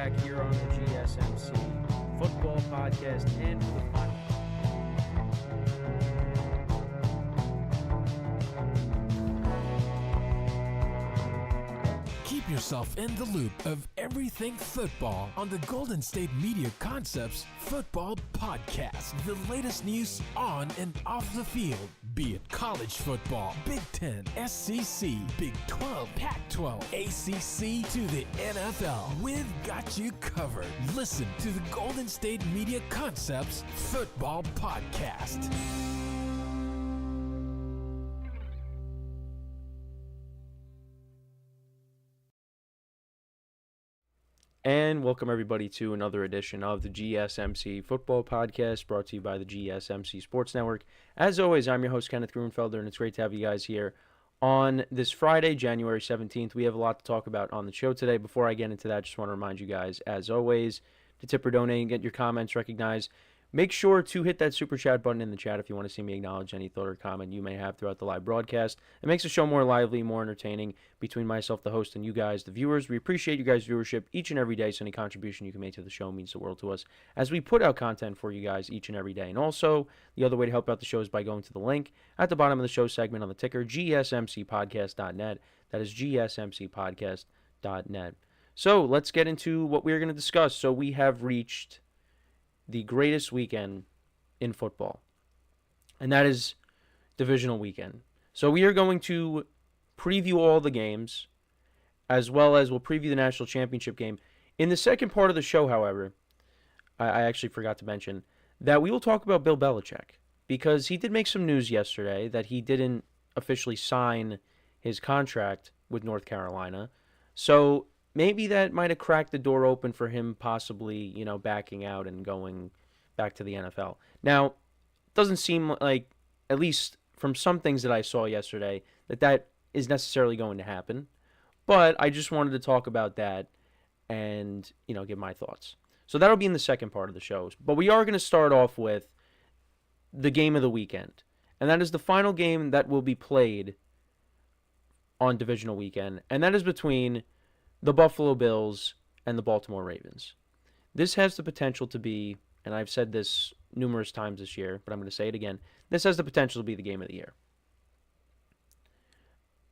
back here on the GSMC Football Podcast and for the final. Keep yourself in the loop of everything football on the Golden State Media Concepts Football Podcast. The latest news on and off the field, be it college football, Big Ten, SEC, Big 12, Pac-12, ACC to the NFL. We've got you covered. Listen to the Golden State Media Concepts Football Podcast. And welcome everybody to another edition of the GSMC Football Podcast, brought to you by the GSMC Sports Network. As always, I'm your host, Kenneth, and it's great to have you guys here on this Friday, January 17th. We have a lot to talk about on the show today. Before I get into that, just want to remind you guys, as always, to tip or donate and get your comments recognized. Make sure to hit that super chat button in the chat if you want to see me acknowledge any thought or comment you may have throughout the live broadcast. It makes the show more lively, more entertaining between myself, the host, and you guys, the viewers. We appreciate you guys' viewership each and every day, so any contribution you can make to the show means the world to us as we put out content for you guys each and every day. And also, the other way to help out the show is by going to the link at the bottom of the show segment on the ticker, gsmcpodcast.net. That is gsmcpodcast.net. So, let's get into what we're going to discuss. So, we have reached the greatest weekend in football, and that is divisional weekend. So we are going to preview all the games, as well as we'll preview the national championship game. In the second part of the show, however, I actually forgot to mention that we will talk about Bill Belichick, because he did make some news yesterday that he didn't officially sign his contract with North Carolina. So maybe that might have cracked the door open for him possibly, backing out and going back to the NFL. Now, it doesn't seem like, at least from some things that I saw yesterday, that is necessarily going to happen. But I just wanted to talk about that and, give my thoughts. So that'll be in the second part of the show. But we are going to start off with the game of the weekend. And that is the final game that will be played on divisional weekend. And that is between the Buffalo Bills and the Baltimore Ravens. This has the potential to be, and I've said this numerous times this year, but I'm going to say it again, this has the potential to be the game of the year.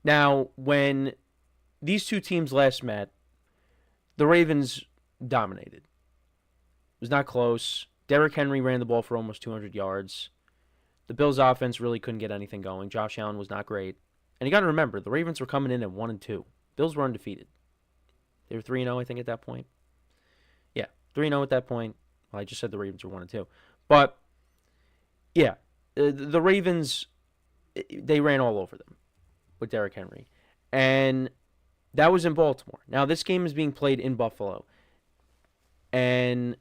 Now, when these two teams last met, the Ravens dominated. It was not close. Derrick Henry ran the ball for almost 200 yards. The Bills' offense really couldn't get anything going. Josh Allen was not great. And you got to remember, the Ravens were coming in at 1-2. Bills were undefeated. They were 3-0, I think, at that point. Yeah, 3-0 at that point. Well, I just said the Ravens were 1-2. But, yeah, the Ravens, they ran all over them with Derrick Henry. And that was in Baltimore. Now, this game is being played in Buffalo. And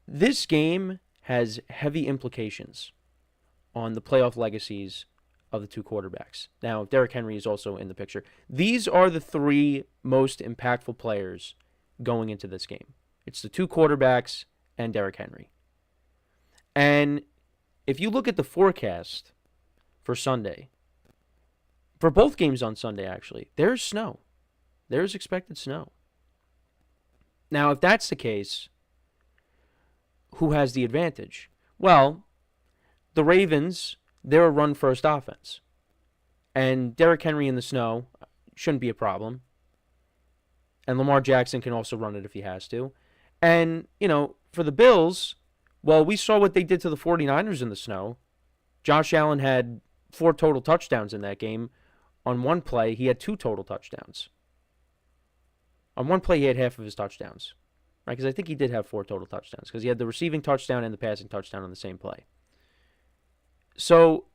this game has heavy implications on the playoff legacies of the two quarterbacks. Now, Derrick Henry is also in the picture. These are the three most impactful players going into this game. It's the two quarterbacks and Derrick Henry. And if you look at the forecast for Sunday, for both games on Sunday, actually, there's snow. There's expected snow. Now, if that's the case, who has the advantage? Well, the Ravens, they're a run-first offense. And Derrick Henry in the snow shouldn't be a problem. And Lamar Jackson can also run it if he has to. And, for the Bills, well, we saw what they did to the 49ers in the snow. Josh Allen had 4 total touchdowns in that game. On one play, he had 2 total touchdowns. On one play, he had half of his touchdowns. Right? Because I think he did have 4 total touchdowns. Because he had the receiving touchdown and the passing touchdown on the same play. So,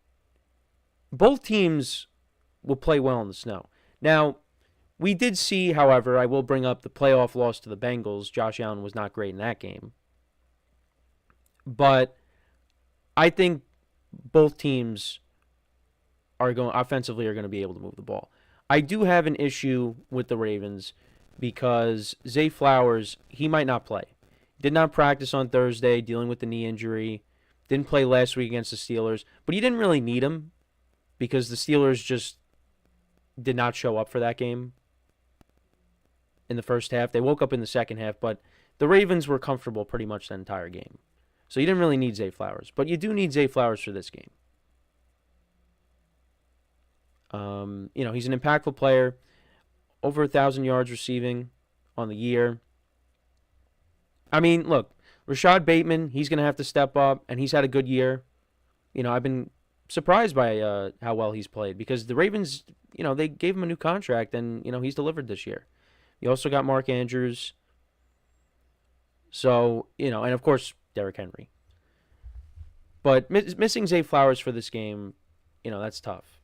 both teams will play well in the snow. Now, we did see, however, I will bring up the playoff loss to the Bengals. Josh Allen was not great in that game. But I think both teams are going to be able to move the ball. I do have an issue with the Ravens because Zay Flowers, he might not play. Did not practice on Thursday, dealing with the knee injury. Didn't play last week against the Steelers. But you didn't really need him because the Steelers just did not show up for that game. in the first half. They woke up in the second half, but the Ravens were comfortable pretty much the entire game. So you didn't really need Zay Flowers, but you do need Zay Flowers for this game. He's an impactful player, over 1,000 yards receiving on the year. I mean, look, Rashad Bateman, he's going to have to step up, and he's had a good year. I've been surprised by how well he's played because the Ravens, they gave him a new contract, and, he's delivered this year. You also got Mark Andrews. So, and of course, Derrick Henry. But missing Zay Flowers for this game, that's tough.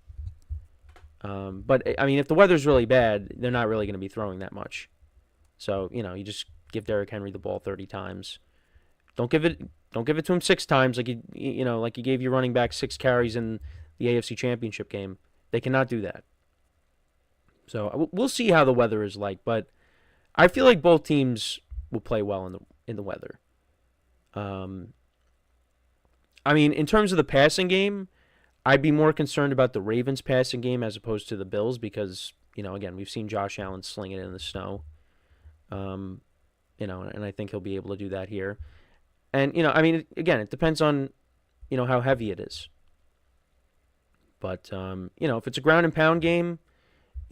But, I mean, if the weather's really bad, they're not really going to be throwing that much. So, you just give Derrick Henry the ball 30 times. Don't give it to him 6 times like you gave your running back 6 carries in the AFC Championship game. They cannot do that. So we'll see how the weather is like, but I feel like both teams will play well in the weather. I mean, in terms of the passing game, I'd be more concerned about the Ravens passing game as opposed to the Bills because, again, we've seen Josh Allen sling it in the snow. And I think he'll be able to do that here. And, I mean, again, it depends on, how heavy it is. But, if it's a ground and pound game,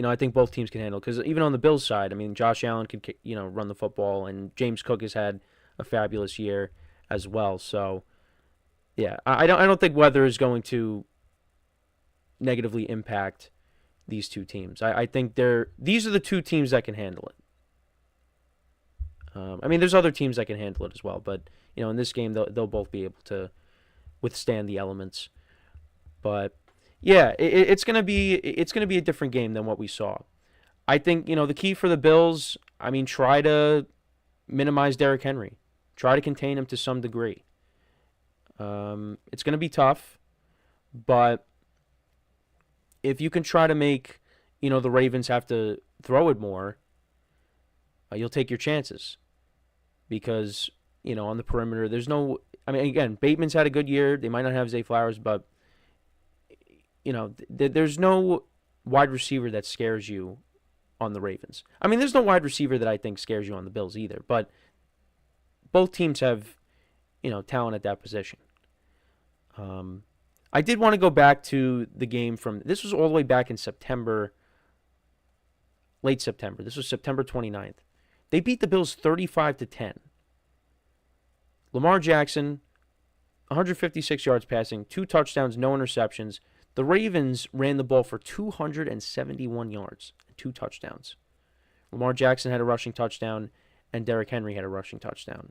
I think both teams can handle it. Because even on the Bills side, I mean, Josh Allen could, run the football. And James Cook has had a fabulous year as well. So, yeah, I don't think weather is going to negatively impact these two teams. I think these are the two teams that can handle it. I mean, there's other teams that can handle it as well, but in this game they'll both be able to withstand the elements. But yeah, it's gonna be a different game than what we saw. I think the key for the Bills. I mean, try to minimize Derrick Henry, try to contain him to some degree. It's gonna be tough, but if you can try to make the Ravens have to throw it more, you'll take your chances. Because, on the perimeter, there's no... I mean, again, Bateman's had a good year. They might not have Zay Flowers, but, there's no wide receiver that scares you on the Ravens. I mean, there's no wide receiver that I think scares you on the Bills either. But both teams have, talent at that position. I did want to go back to the game from... This was all the way back in September, late September. This was September 29th. They beat the Bills 35-10. Lamar Jackson, 156 yards passing, 2 touchdowns, no interceptions. The Ravens ran the ball for 271 yards, 2 touchdowns. Lamar Jackson had a rushing touchdown, and Derrick Henry had a rushing touchdown.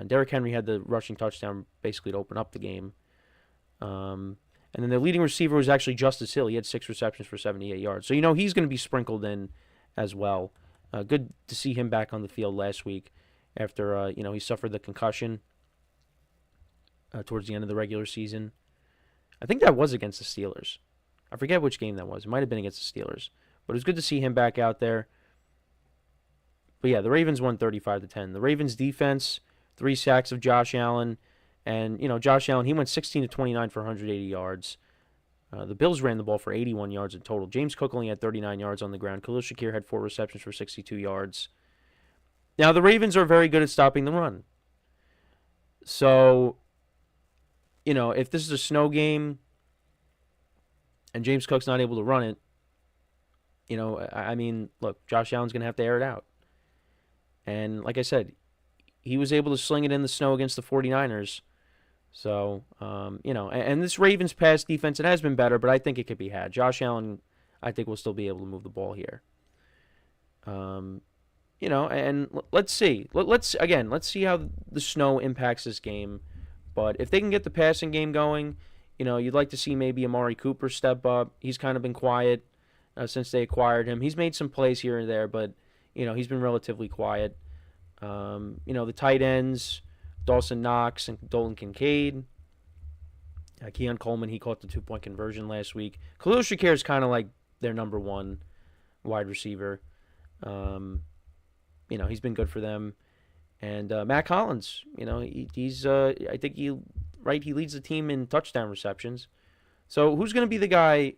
Derrick Henry had the rushing touchdown basically to open up the game. And then their leading receiver was actually Justice Hill. He had 6 receptions for 78 yards. So, he's going to be sprinkled in as well. Good to see him back on the field last week after, he suffered the concussion towards the end of the regular season. I think that was against the Steelers. I forget which game that was. It might have been against the Steelers. But it was good to see him back out there. But yeah, the Ravens won 35-10. The Ravens defense, 3 sacks of Josh Allen. And, Josh Allen, he went 16-29 for 180 yards. The Bills ran the ball for 81 yards in total. James Cook only had 39 yards on the ground. Khalil Shakir had 4 receptions for 62 yards. Now, the Ravens are very good at stopping the run. So, if this is a snow game and James Cook's not able to run it, I mean, look, Josh Allen's going to have to air it out. And like I said, he was able to sling it in the snow against the 49ers. So, and this Ravens pass defense, it has been better, but I think it could be had. Josh Allen, I think, will still be able to move the ball here. And let's see. Let's see how the snow impacts this game. But if they can get the passing game going, you'd like to see maybe Amari Cooper step up. He's kind of been quiet since they acquired him. He's made some plays here and there, but, he's been relatively quiet. The tight ends, Dawson Knox and Dalton Kincaid. Keon Coleman, he caught the 2-point conversion last week. Khalil Shakir is kind of like their number 1 wide receiver. He's been good for them. And Matt Collins, he's I think he leads the team in touchdown receptions. So who's going to be the guy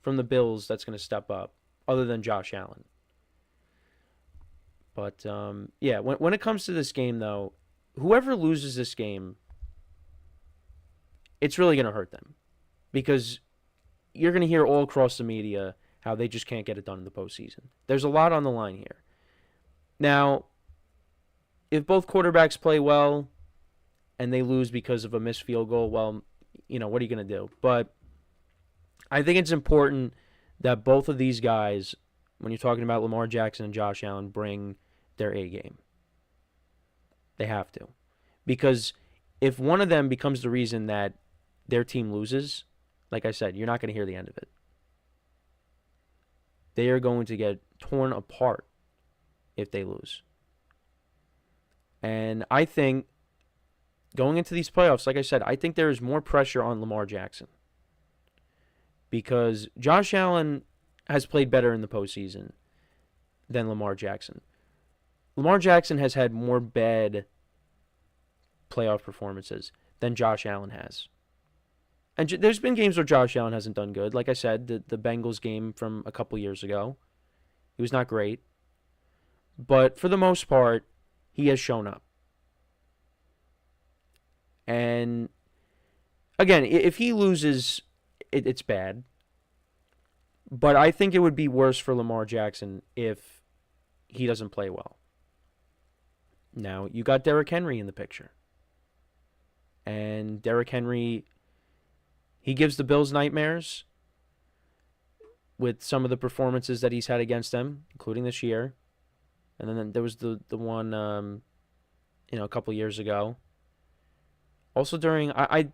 from the Bills that's going to step up other than Josh Allen? But, yeah, when it comes to this game, though, whoever loses this game, it's really going to hurt them. Because you're going to hear all across the media how they just can't get it done in the postseason. There's a lot on the line here. Now, if both quarterbacks play well and they lose because of a missed field goal, well, what are you going to do? But I think it's important that both of these guys, when you're talking about Lamar Jackson and Josh Allen, bring their A game. They have to. Because if one of them becomes the reason that their team loses, like I said, you're not going to hear the end of it. They are going to get torn apart if they lose. And I think going into these playoffs, like I said, I think there is more pressure on Lamar Jackson. Because Josh Allen has played better in the postseason than Lamar Jackson. Lamar Jackson has had more bad playoff performances than Josh Allen has. And there's been games where Josh Allen hasn't done good. Like I said, the Bengals game from a couple years ago, he was not great. But for the most part, he has shown up. And again, if he loses, it's bad. But I think it would be worse for Lamar Jackson if he doesn't play well. Now, you got Derrick Henry in the picture. And Derrick Henry, he gives the Bills nightmares with some of the performances that he's had against them, including this year. And then there was the one, a couple years ago. Also during, I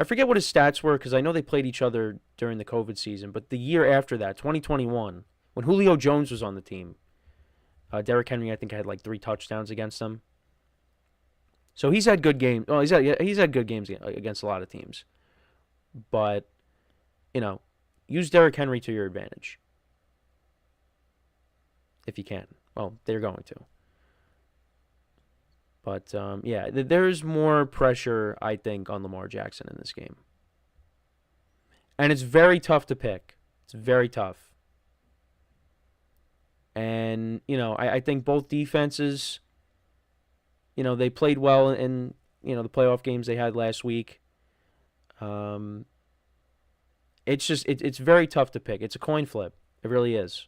forget what his stats were because I know they played each other during the COVID season. But the year after that, 2021, when Julio Jones was on the team, Derrick Henry, I think, had like 3 touchdowns against them. So he's had good games. Well, he's had good games against a lot of teams. But, use Derrick Henry to your advantage. If you can. Well, they're going to. But, there's more pressure, I think, on Lamar Jackson in this game. And it's very tough to pick. It's very tough. And, I think both defenses, they played well in, the playoff games they had last week. It's just, it's very tough to pick. It's a coin flip. It really is.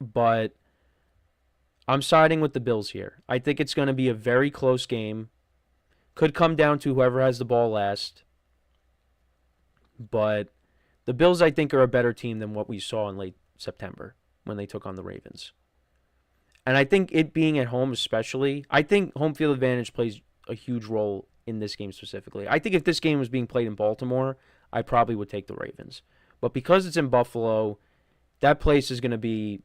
But I'm siding with the Bills here. I think it's going to be a very close game. Could come down to whoever has the ball last. But the Bills, I think, are a better team than what we saw in late September when they took on the Ravens. And I think it being at home especially, I think home field advantage plays a huge role in this game specifically. I think if this game was being played in Baltimore, I probably would take the Ravens. But because it's in Buffalo, that place is going to be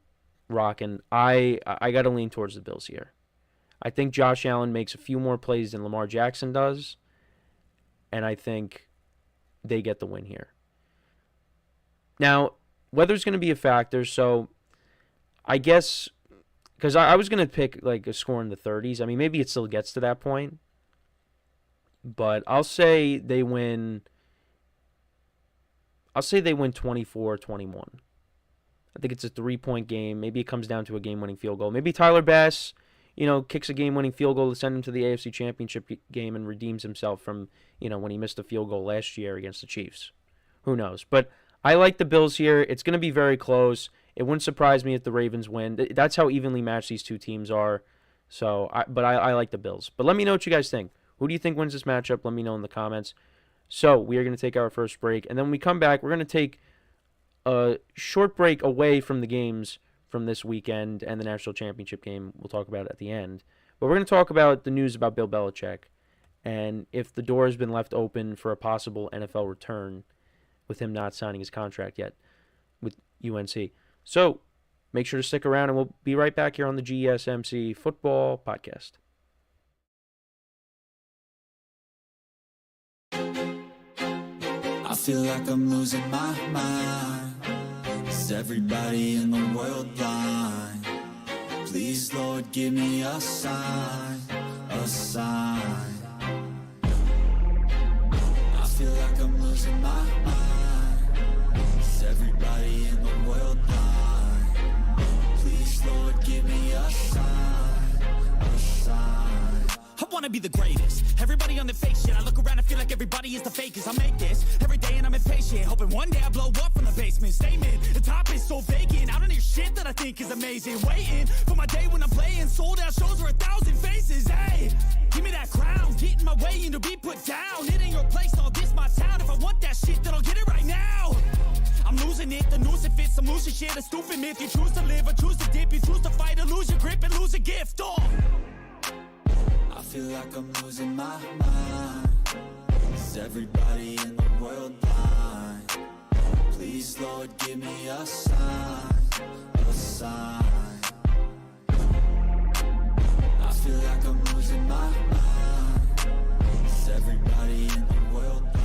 rocking. I got to lean towards the Bills here. I think Josh Allen makes a few more plays than Lamar Jackson does, and I think they get the win here. Now, weather's going to be a factor, so I guess, because I was going to pick like a score in the 30s. I mean, maybe it still gets to that point, but I'll say they win 24-21. I think it's a 3-point game. Maybe it comes down to a game-winning field goal. Maybe Tyler Bass, kicks a game-winning field goal to send him to the AFC Championship game and redeems himself from, when he missed a field goal last year against the Chiefs. Who knows? But I like the Bills here. It's going to be very close. It wouldn't surprise me if the Ravens win. That's how evenly matched these two teams are. So, I like the Bills. But let me know what you guys think. Who do you think wins this matchup? Let me know in the comments. So, we are going to take our first break. And then when we come back, we're going to take a short break away from the games from this weekend and the national championship game. We'll talk about it at the end. But we're going to talk about the news about Bill Belichick and if the door has been left open for a possible NFL return with him not signing his contract yet with UNC. So make sure to stick around, and we'll be right back here on the GSMC Football Podcast. I feel like I'm losing my mind. Is everybody in the world blind? Please, Lord, give me a sign, a sign. I feel like I'm losing my mind. Is everybody in the world blind? Please, Please, Lord, give me a sign, a sign. I wanna be the greatest. Everybody on the fake shit. I look around and feel like everybody is the fakest. I make this every day and I'm impatient, hoping one day I blow up from the basement. Statement, the top is so vacant. I don't hear shit that I think is amazing. Waiting for my day when I'm playing sold out shows where 1,000 faces. Hey, give me that crown, get in my way and to be put down. It ain't your place, all this my town. If I want that shit, then I'll get it right now. I'm losing it, the noose it fits. I'm losing shit, a stupid myth. You choose to live or choose to dip. You choose to fight or lose your grip and lose a gift. Oh. I feel like I'm losing my mind. Is everybody in the world blind? Please, Lord, give me a sign, a sign. I feel like I'm losing my mind. Is everybody in the world blind?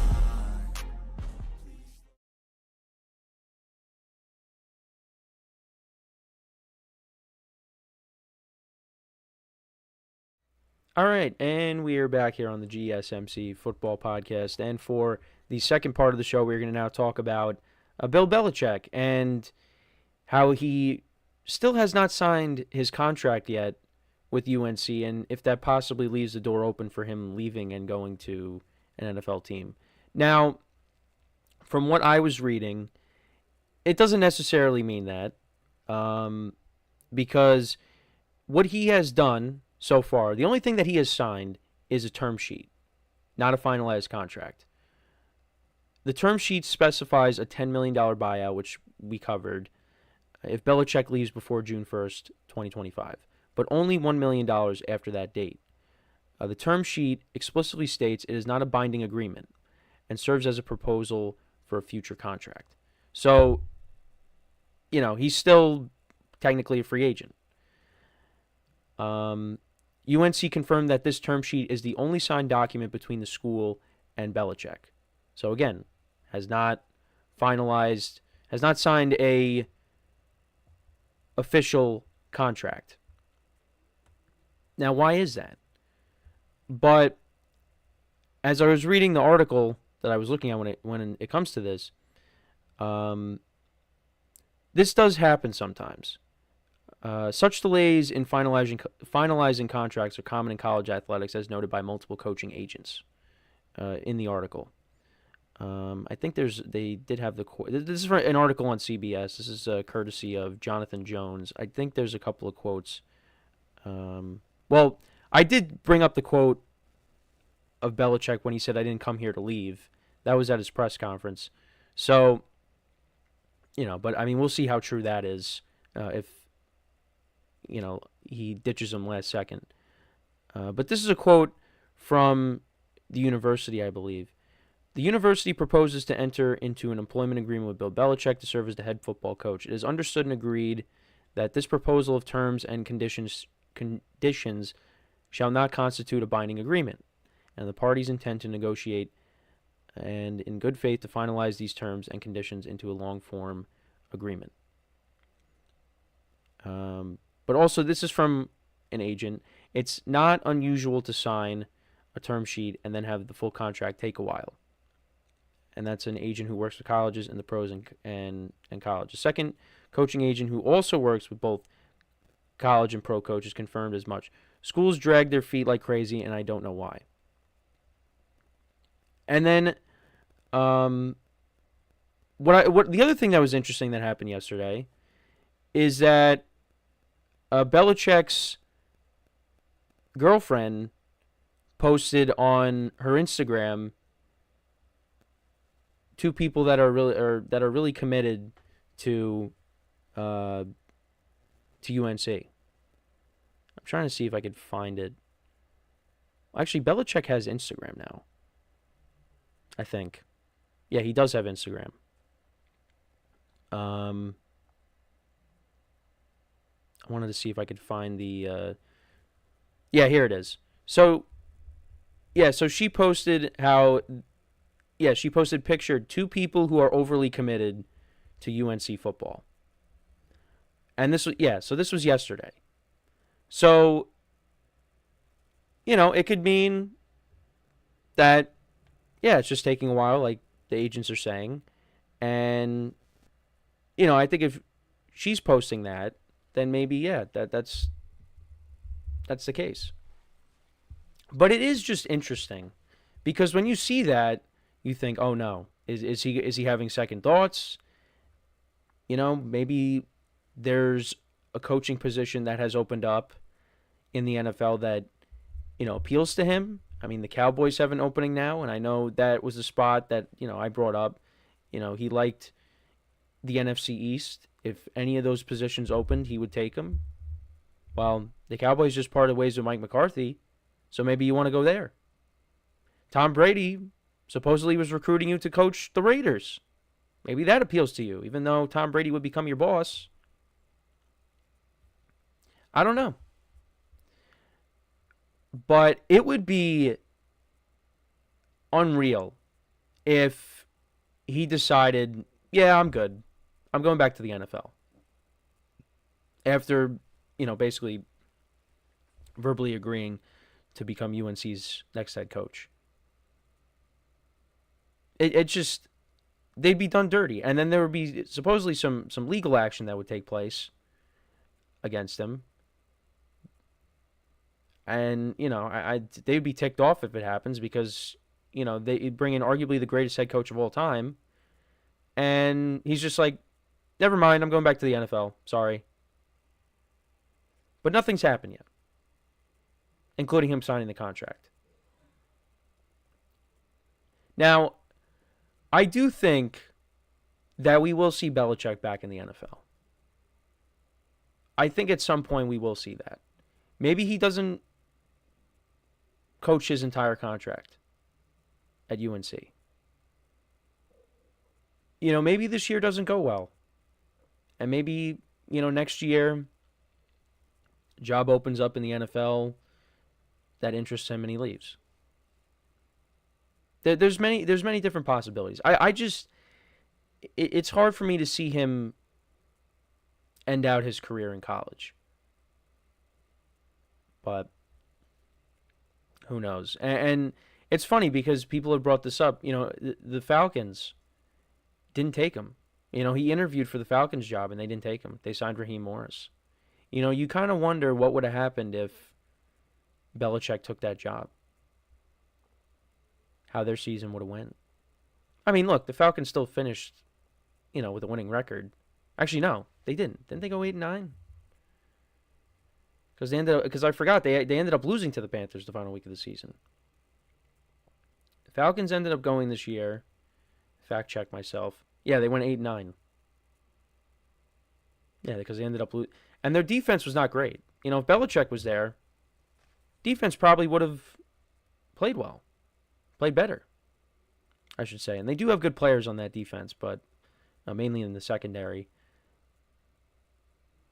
All right, and we are back here on the GSMC Football Podcast. And for the second part of the show, we're going to now talk about Bill Belichick and how he still has not signed his contract yet with UNC, and if that possibly leaves the door open for him leaving and going to an NFL team. Now, from what I was reading, it doesn't necessarily mean that, because what he has done so far, the only thing that he has signed is a term sheet, not a finalized contract. The term sheet specifies a $10 million buyout, which we covered, if Belichick leaves before June 1st, 2025, but only $1 million after that date. The term sheet explicitly states it is not a binding agreement and serves as a proposal for a future contract. So, he's still technically a free agent. UNC confirmed that this term sheet is the only signed document between the school and Belichick. So again, has not signed a official contract. Now, why is that? But as I was reading the article that I was looking at when it comes to this, this does happen sometimes. Such delays in finalizing contracts are common in college athletics, as noted by multiple coaching agents in the article. I think they did have the quote. This is an article on CBS. This is courtesy of Jonathan Jones. I think there's a couple of quotes. Well, I did bring up the quote of Belichick when he said, "I didn't come here to leave." That was at his press conference. So, but I mean, we'll see how true that is if he ditches him last second. But this is a quote from the university, I believe. The university proposes to enter into an employment agreement with Bill Belichick to serve as the head football coach. It is understood and agreed that this proposal of terms and conditions shall not constitute a binding agreement, and the parties intend to negotiate and in good faith to finalize these terms and conditions into a long-form agreement. But also, this is from an agent. It's not unusual to sign a term sheet and then have the full contract take a while. And that's an agent who works with colleges and the pros and college. A second coaching agent who also works with both college and pro coaches confirmed as much. Schools drag their feet like crazy, and I don't know why. And then, what the other thing that was interesting that happened yesterday is that Belichick's girlfriend posted on her Instagram two people that are really committed to UNC. I'm trying to see if I could find it. Actually, Belichick has Instagram now, I think. Yeah, he does have Instagram. I wanted to see if I could find the... yeah, here it is. So she posted how... Yeah, she pictured two people who are overly committed to UNC football. And this was yesterday. So, it could mean that, it's just taking a while, like the agents are saying. And, I think if she's posting that, then maybe, yeah, that's the case. But it is just interesting because when you see that, you think, oh no, is he having second thoughts? Maybe there's a coaching position that has opened up in the NFL that, appeals to him. I mean, the Cowboys have an opening now, and I know that was the spot that, I brought up. He liked the NFC East. If any of those positions opened, he would take them. Well, the Cowboys just parted ways with Mike McCarthy, so maybe you want to go there. Tom Brady supposedly was recruiting you to coach the Raiders. Maybe that appeals to you, even though Tom Brady would become your boss. I don't know. But it would be unreal if he decided, yeah, I'm good. I'm going back to the NFL. After, basically verbally agreeing to become UNC's next head coach. It just, they'd be done dirty. And then there would be supposedly some legal action that would take place against him. And, they'd be ticked off if it happens because, they'd bring in arguably the greatest head coach of all time. And he's just like, never mind, I'm going back to the NFL. Sorry. But nothing's happened yet, including him signing the contract. Now, I do think that we will see Belichick back in the NFL. I think at some point we will see that. Maybe he doesn't coach his entire contract at UNC. Maybe this year doesn't go well. And maybe, next year, job opens up in the NFL that interests him and he leaves. There's many different possibilities. It's hard for me to see him end out his career in college. But who knows? And it's funny because people have brought this up. The Falcons didn't take him. He interviewed for the Falcons job and they didn't take him. They signed Raheem Morris. You kind of wonder what would have happened if Belichick took that job. How their season would have went. I mean, look, the Falcons still finished, with a winning record. Actually, no, they didn't. Didn't they go 8-9? Because I forgot they ended up losing to the Panthers the final week of the season. The Falcons ended up going this year. Fact check myself. Yeah, they went 8-9. Yeah, because they ended up losing. And their defense was not great. If Belichick was there, defense probably would have played well. Played better, I should say. And they do have good players on that defense, but mainly in the secondary.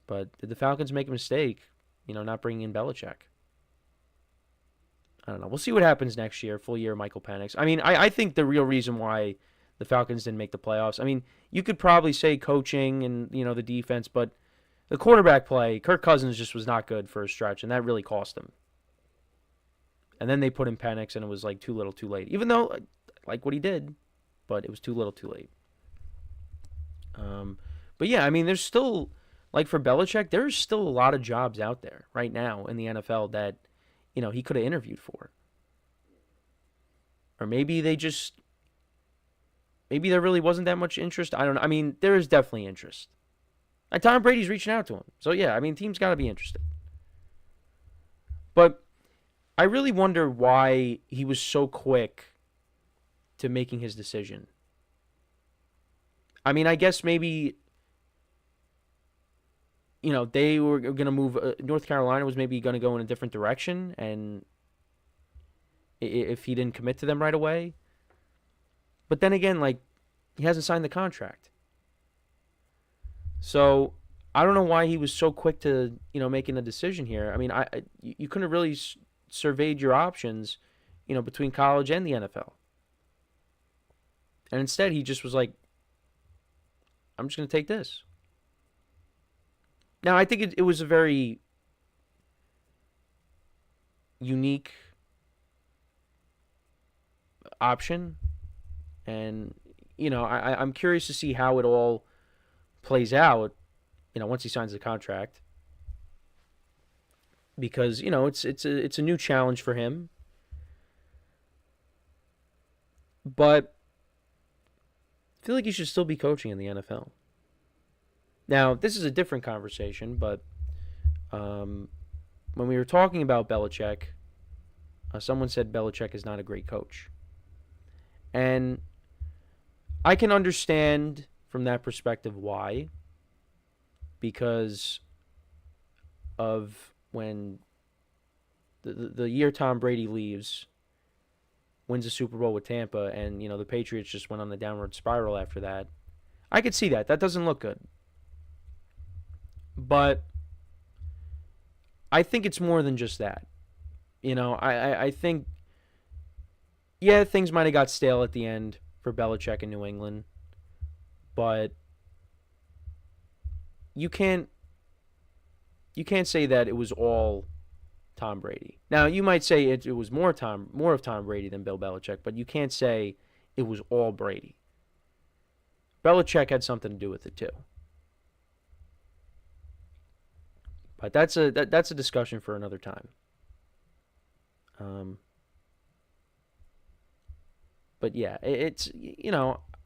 But did the Falcons make a mistake, not bringing in Belichick? I don't know. We'll see what happens next year, full year Michael Penix. I mean, I think the real reason why the Falcons didn't make the playoffs, I mean, you could probably say coaching and, the defense, but the quarterback play, Kirk Cousins just was not good for a stretch, and that really cost them. And then they put in Penix, and it was like too little, too late. Even though I like what he did, but it was too little, too late. But yeah, I mean, there's still, like for Belichick, there's still a lot of jobs out there right now in the NFL that, he could have interviewed for. Or maybe there really wasn't that much interest. I don't know. I mean, there is definitely interest. And Tom Brady's reaching out to him. So yeah, I mean, teams got to be interested. But I really wonder why he was so quick to making his decision. I mean, I guess maybe, they were going to move. North Carolina was maybe going to go in a different direction, and if he didn't commit to them right away. But then again, he hasn't signed the contract. So I don't know why he was so quick to, making a decision here. I mean, you couldn't have really surveyed your options, between college and the NFL. And instead, he just was like, I'm just going to take this. Now, I think it was a very unique option. And, I'm curious to see how it all plays out, once he signs the contract. because, it's a new challenge for him. But I feel like he should still be coaching in the NFL. Now, this is a different conversation, but when we were talking about Belichick, someone said Belichick is not a great coach. And I can understand from that perspective why. Because of when the year Tom Brady leaves, wins a Super Bowl with Tampa, and, the Patriots just went on the downward spiral after that. I could see that. That doesn't look good. But I think it's more than just that. I think, things might have got stale at the end for Belichick in New England, but you can't say that it was all Tom Brady. Now, you might say it was more of Tom Brady than Bill Belichick, but you can't say it was all Brady. Belichick had something to do with it too. But that's a discussion for another time. But yeah, it's,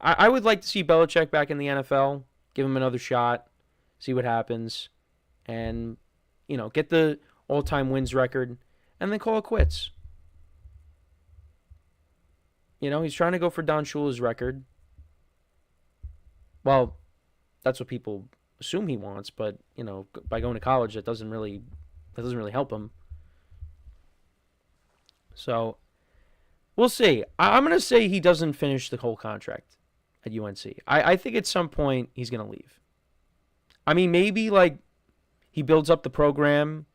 I would like to see Belichick back in the NFL, give him another shot, see what happens, and, get the all-time wins record, and then call it quits. He's trying to go for Don Shula's record. Well, that's what people assume he wants, but, by going to college, that doesn't really help him. So, we'll see. I'm going to say he doesn't finish the whole contract at UNC. I think at some point he's going to leave. I mean, maybe, he builds up the program,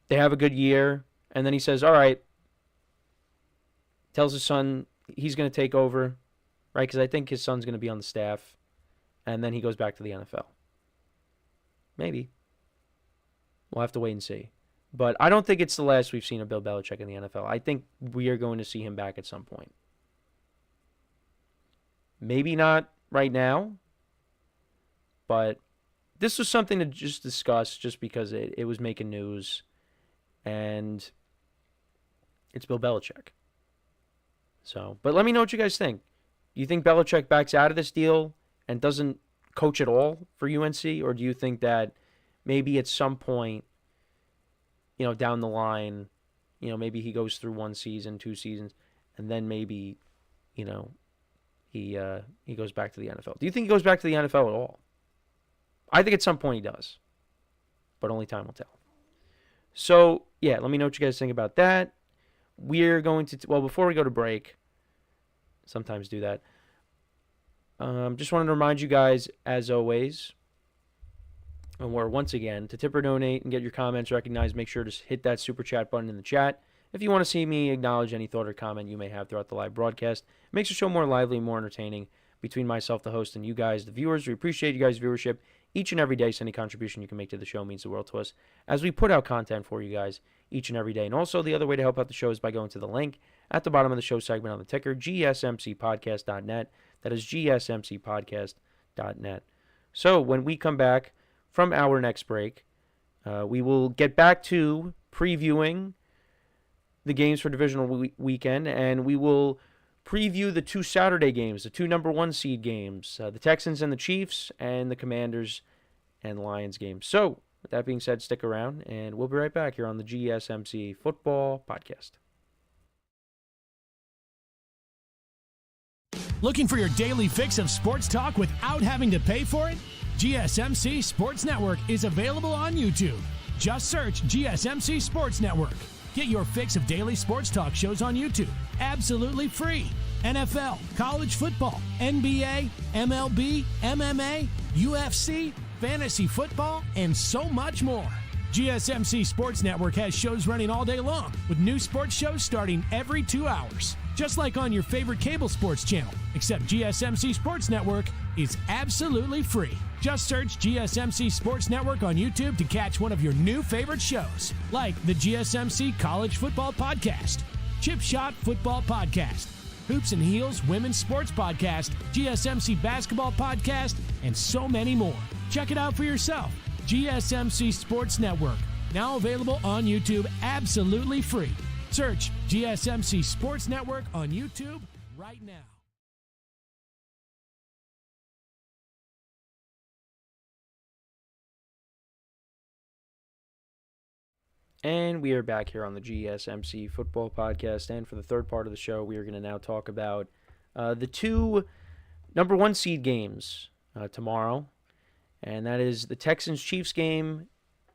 they have a good year, and then he says, all right, tells his son he's going to take over, right? Because I think his son's going to be on the staff, and then he goes back to the NFL. Maybe. We'll have to wait and see. But I don't think it's the last we've seen of Bill Belichick in the NFL. I think we are going to see him back at some point. Maybe not right now, but this was something to just discuss just because it was making news, and it's Bill Belichick. So, but let me know what you guys think. Do you think Belichick backs out of this deal and doesn't coach at all for UNC, or do you think that maybe at some point, down the line, maybe he goes through 1 season, 2 seasons, and then maybe, he goes back to the NFL? Do you think he goes back to the NFL at all? I think at some point he does, but only time will tell. So, yeah, let me know what you guys think about that. We're going to, before we go to break, sometimes do that. Just wanted to remind you guys, as always, or once again, to tip or donate and get your comments recognized, make sure to hit that super chat button in the chat. If you want to see me acknowledge any thought or comment you may have throughout the live broadcast, it makes the show more lively and more entertaining between myself, the host, and you guys, the viewers. We appreciate you guys' viewership each and every day, so any contribution you can make to the show means the world to us as we put out content for you guys each and every day. And also, the other way to help out the show is by going to the link at the bottom of the show segment on the ticker, GSMCpodcast.net. That is GSMCpodcast.net. So, when we come back from our next break, we will get back to previewing the games for divisional weekend, and we will preview the 2 Saturday games, the 2 number 1 seed games, the Texans and the Chiefs, and the Commanders and Lions games. So, with that being said, stick around, and we'll be right back here on the GSMC Football Podcast. Looking for your daily fix of sports talk without having to pay for it? GSMC Sports Network is available on YouTube. Just search GSMC Sports Network. Get your fix of daily sports talk shows on YouTube, absolutely free. NFL, college football, NBA, MLB, MMA, UFC, fantasy football, and so much more. GSMC Sports Network has shows running all day long, with new sports shows starting every 2 hours. Just like on your favorite cable sports channel, except GSMC Sports Network is absolutely free. Just search GSMC Sports Network on YouTube to catch one of your new favorite shows, like the GSMC College Football Podcast, Chip Shot Football Podcast, Hoops and Heels Women's Sports Podcast, GSMC Basketball Podcast, and so many more. Check it out for yourself. GSMC Sports Network, Now available on YouTube absolutely free. Search GSMC Sports Network on YouTube right now. And we are back here on the GSMC Football Podcast. And for the third part of the show, we are going to now talk about the two number one seed games tomorrow. And that is the Texans-Chiefs game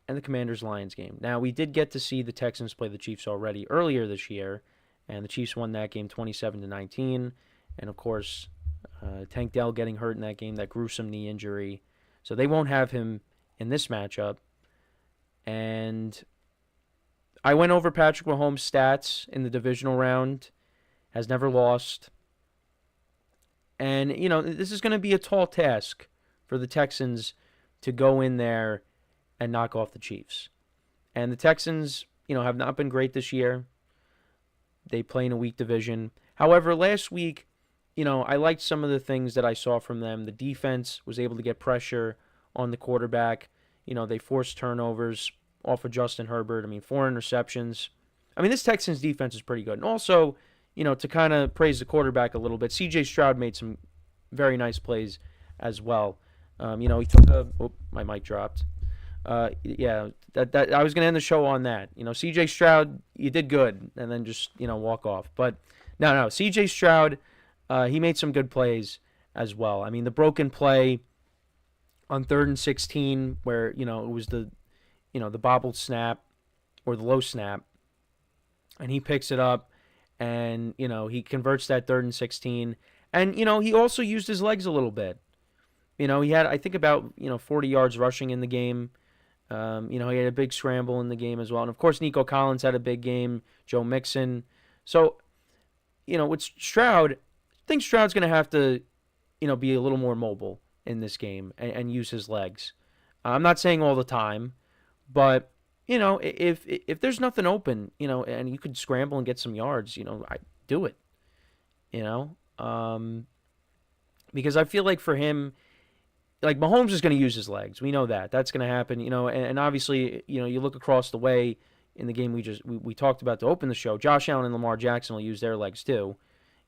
and the Commanders-Lions game. Now, we did get to see the Texans play the Chiefs already earlier this year. And the Chiefs won that game 27-19. And, of course, Tank Dell getting hurt in that game, that gruesome knee injury. So they won't have him in this matchup. And I went over Patrick Mahomes' stats in the divisional round. Has never lost. And, this is going to be a tall task for the Texans to go in there and knock off the Chiefs. And the Texans, have not been great this year. They play in a weak division. However, last week, I liked some of the things that I saw from them. The defense was able to get pressure on the quarterback. They forced turnovers off of Justin Herbert. 4 interceptions. This Texans defense is pretty good. And also, to kind of praise the quarterback a little bit, C.J. Stroud made some very nice plays as well. He took a... Oh, my mic dropped. Yeah, that I was going to end the show on that. C.J. Stroud, you did good, and then just, walk off. But, no, C.J. Stroud, he made some good plays as well. The broken play on 3rd and 16 where, it was the bobbled snap or the low snap, and he picks it up, and, he converts that 3rd and 16. And, he also used his legs a little bit. He had, I think, about, 40 yards rushing in the game. He had a big scramble in the game as well. And, of course, Nico Collins had a big game, Joe Mixon. So, with Stroud, I think Stroud's going to have to, be a little more mobile in this game and use his legs. I'm not saying all the time, but, if there's nothing open, and you could scramble and get some yards, I do it, because I feel like for him, like Mahomes is going to use his legs. We know that. That's going to happen, and obviously, you look across the way in the game we talked about to open the show, Josh Allen and Lamar Jackson will use their legs too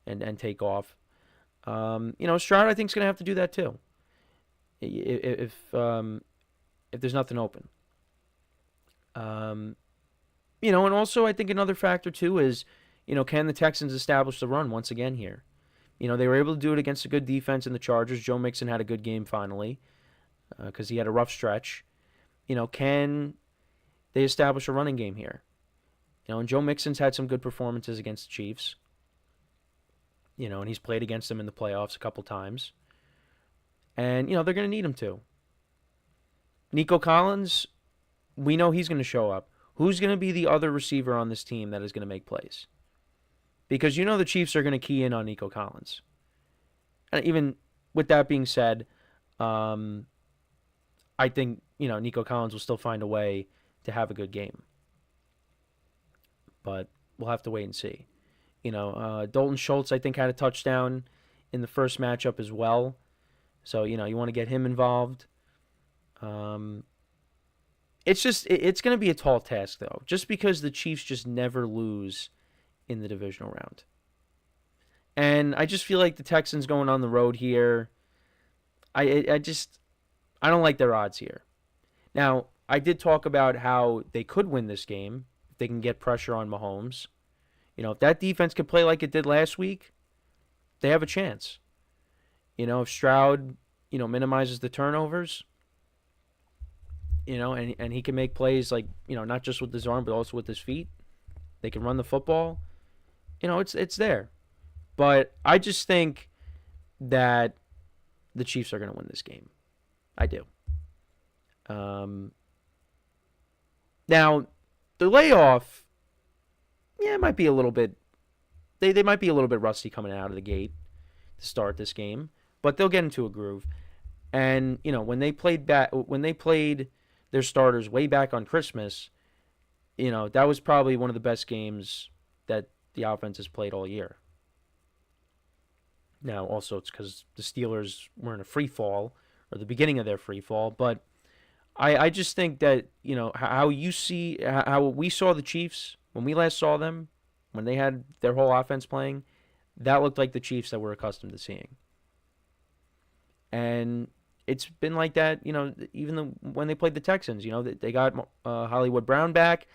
and take off. Stroud I think is going to have to do that too. If there's nothing open. And also I think another factor too is, can the Texans establish the run once again here? They were able to do it against a good defense in the Chargers. Joe Mixon had a good game finally because he had a rough stretch. Can they establish a running game here? And Joe Mixon's had some good performances against the Chiefs. And he's played against them in the playoffs a couple times. And, they're going to need him to. Nico Collins, we know he's going to show up. Who's going to be the other receiver on this team that is going to make plays? Because the Chiefs are going to key in on Nico Collins. And even with that being said, I think, Nico Collins will still find a way to have a good game. But we'll have to wait and see. Dalton Schultz, I think, had a touchdown in the first matchup as well. So, you want to get him involved. It's going to be a tall task, though, just because the Chiefs just never lose in the divisional round. And I just feel like the Texans going on the road here, I don't like their odds here. Now, I did talk about how they could win this game if they can get pressure on Mahomes. If that defense could play like it did last week, they have a chance. If Stroud, minimizes the turnovers, and he can make plays like, not just with his arm, but also with his feet. They can run the football. It's there. But I just think that the Chiefs are going to win this game. I do. Now, the layoff, it might be a little bit, they might be a little bit rusty coming out of the gate to start this game, but they'll get into a groove. And, when they played their starters way back on Christmas, that was probably one of the best games that the offense has played all year. Now, also, it's because the Steelers were in a free fall, or the beginning of their free fall, but I just think that, how we saw the Chiefs when we last saw them, when they had their whole offense playing, that looked like the Chiefs that we're accustomed to seeing. And it's been like that, even when they played the Texans. They got Hollywood Brown back,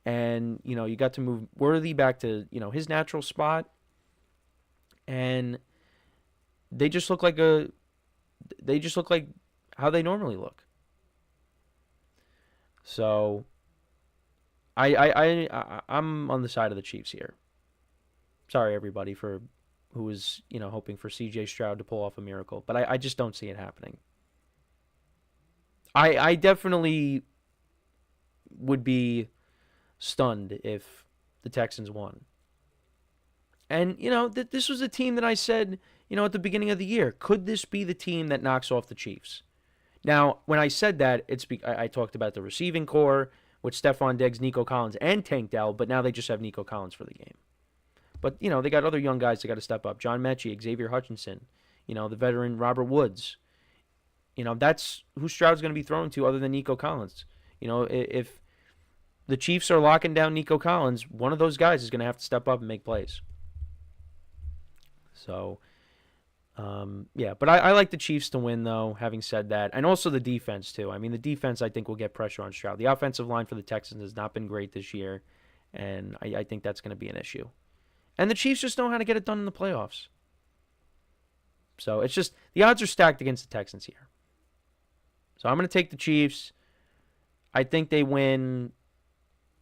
and, you got to move Worthy back to, his natural spot. And they just look like how they normally look. So I'm on the side of the Chiefs here. Sorry, everybody, for who was, hoping for C.J. Stroud to pull off a miracle. But I just don't see it happening. I definitely would be stunned if the Texans won. And, this was a team that I said, at the beginning of the year, could this be the team that knocks off the Chiefs? Now, when I said that, I talked about the receiving core with Stephon Diggs, Nico Collins, and Tank Dell, but now they just have Nico Collins for the game. But, they got other young guys that got to step up. John Mechie, Xavier Hutchinson, the veteran Robert Woods. That's who Stroud's going to be thrown to other than Nico Collins. If the Chiefs are locking down Nico Collins, one of those guys is going to have to step up and make plays. So, but I like the Chiefs to win, though, having said that. And also the defense, too. I mean, the defense, I think, will get pressure on Stroud. The offensive line for the Texans has not been great this year, and I think that's going to be an issue. And the Chiefs just know how to get it done in the playoffs. So it's just, the odds are stacked against the Texans here. So I'm going to take the Chiefs. I think they win,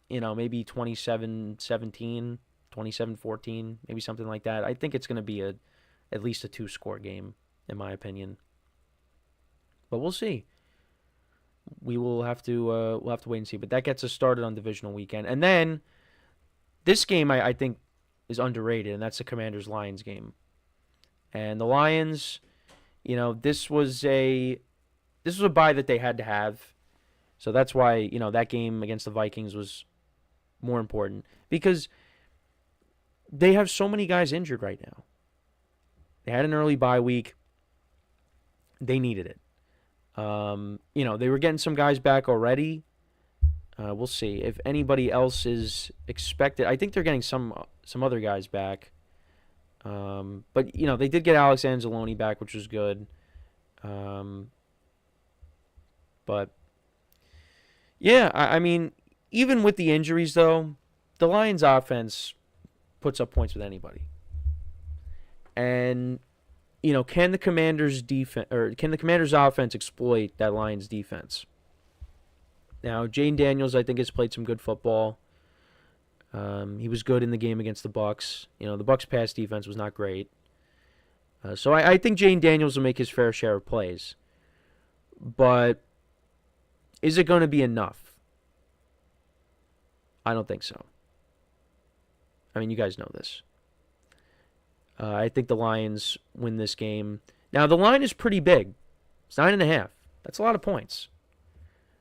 maybe 27-17, 27-14, maybe something like that. I think it's going to be at least a 2-score game, in my opinion. But we'll see. We'll have to wait and see. But that gets us started on divisional weekend. And then this game, I think, is underrated, and that's the Commanders-Lions game. And the Lions, this was a bye that they had to have. So that's why, that game against the Vikings was more important. Because they have so many guys injured right now. They had an early bye week. They needed it. They were getting some guys back already. We'll see if anybody else is expected. I think they're getting some other guys back. But, they did get Alex Anzalone back, which was good. But, yeah, I mean, even with the injuries, though, the Lions' offense puts up points with anybody. And, can the Commanders' offense exploit that Lions' defense? Now, Jane Daniels, I think, has played some good football. He was good in the game against the Bucs. The Bucs' pass defense was not great. So I think Jane Daniels will make his fair share of plays. But is it going to be enough? I don't think so. I mean, you guys know this. I think the Lions win this game. Now, the line is pretty big. It's 9.5. That's a lot of points.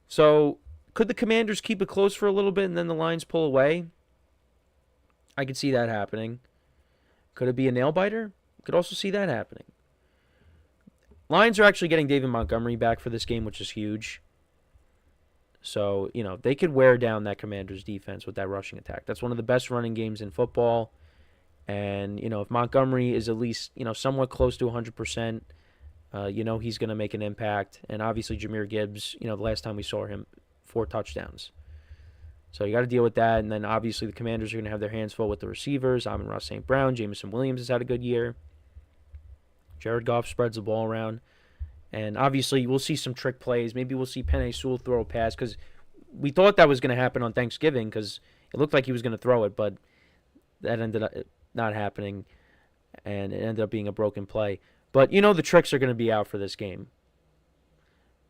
So, could the Commanders keep it close for a little bit and then the Lions pull away? I could see that happening. Could it be a nail-biter? Could also see that happening. Lions are actually getting David Montgomery back for this game, which is huge. So, they could wear down that Commanders defense with that rushing attack. That's one of the best running games in football. And, if Montgomery is at least, somewhat close to 100%, he's going to make an impact. And obviously Jahmyr Gibbs, the last time we saw him, 4 touchdowns. So you got to deal with that. And then obviously the Commanders are going to have their hands full with the receivers. Amon-Ra St. Brown, Jameson Williams has had a good year. Jared Goff spreads the ball around. And obviously we'll see some trick plays. Maybe we'll see Penei Sewell throw a pass because we thought that was going to happen on Thanksgiving because it looked like he was going to throw it, but that ended up not happening, and it ended up being a broken play. But, the tricks are going to be out for this game.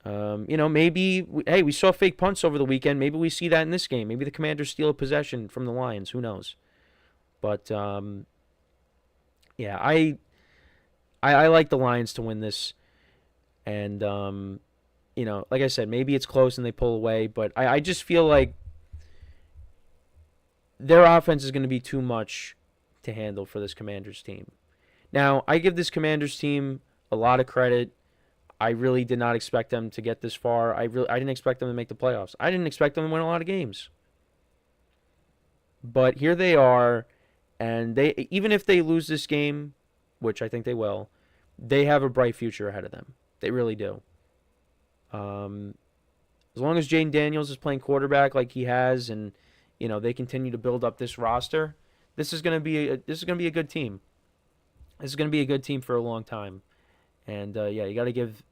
Maybe, we saw fake punts over the weekend. Maybe we see that in this game. Maybe the Commanders steal a possession from the Lions. Who knows? But, yeah, I like the Lions to win this. And, like I said, maybe it's close and they pull away. But I just feel like their offense is going to be too much to handle for this Commanders team. Now, I give this Commanders team a lot of credit. I really did not expect them to get this far. I didn't expect them to make the playoffs. I didn't expect them to win a lot of games. But here they are, and they, even if they lose this game, which I think they will, they have a bright future ahead of them. They really do. As long as Jaden Daniels is playing quarterback like he has, and they continue to build up this roster, this is going to be a good team. This is going to be a good team for a long time. And you got to give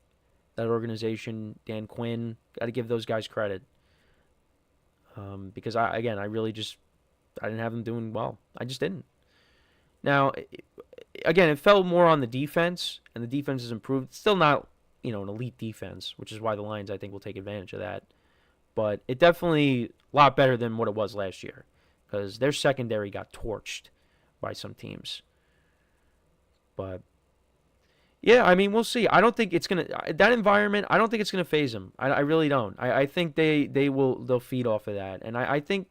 that organization, Dan Quinn, got to give those guys credit. Because I didn't have them doing well. I just didn't. Now, again, it fell more on the defense, and the defense has improved. It's still not, an elite defense, which is why the Lions, I think, will take advantage of that. But it definitely a lot better than what it was last year, because their secondary got torched by some teams. But yeah, I mean, we'll see. I don't think it's gonna, that environment, I don't think it's gonna phase them. I really don't. I think they'll feed off of that, and I think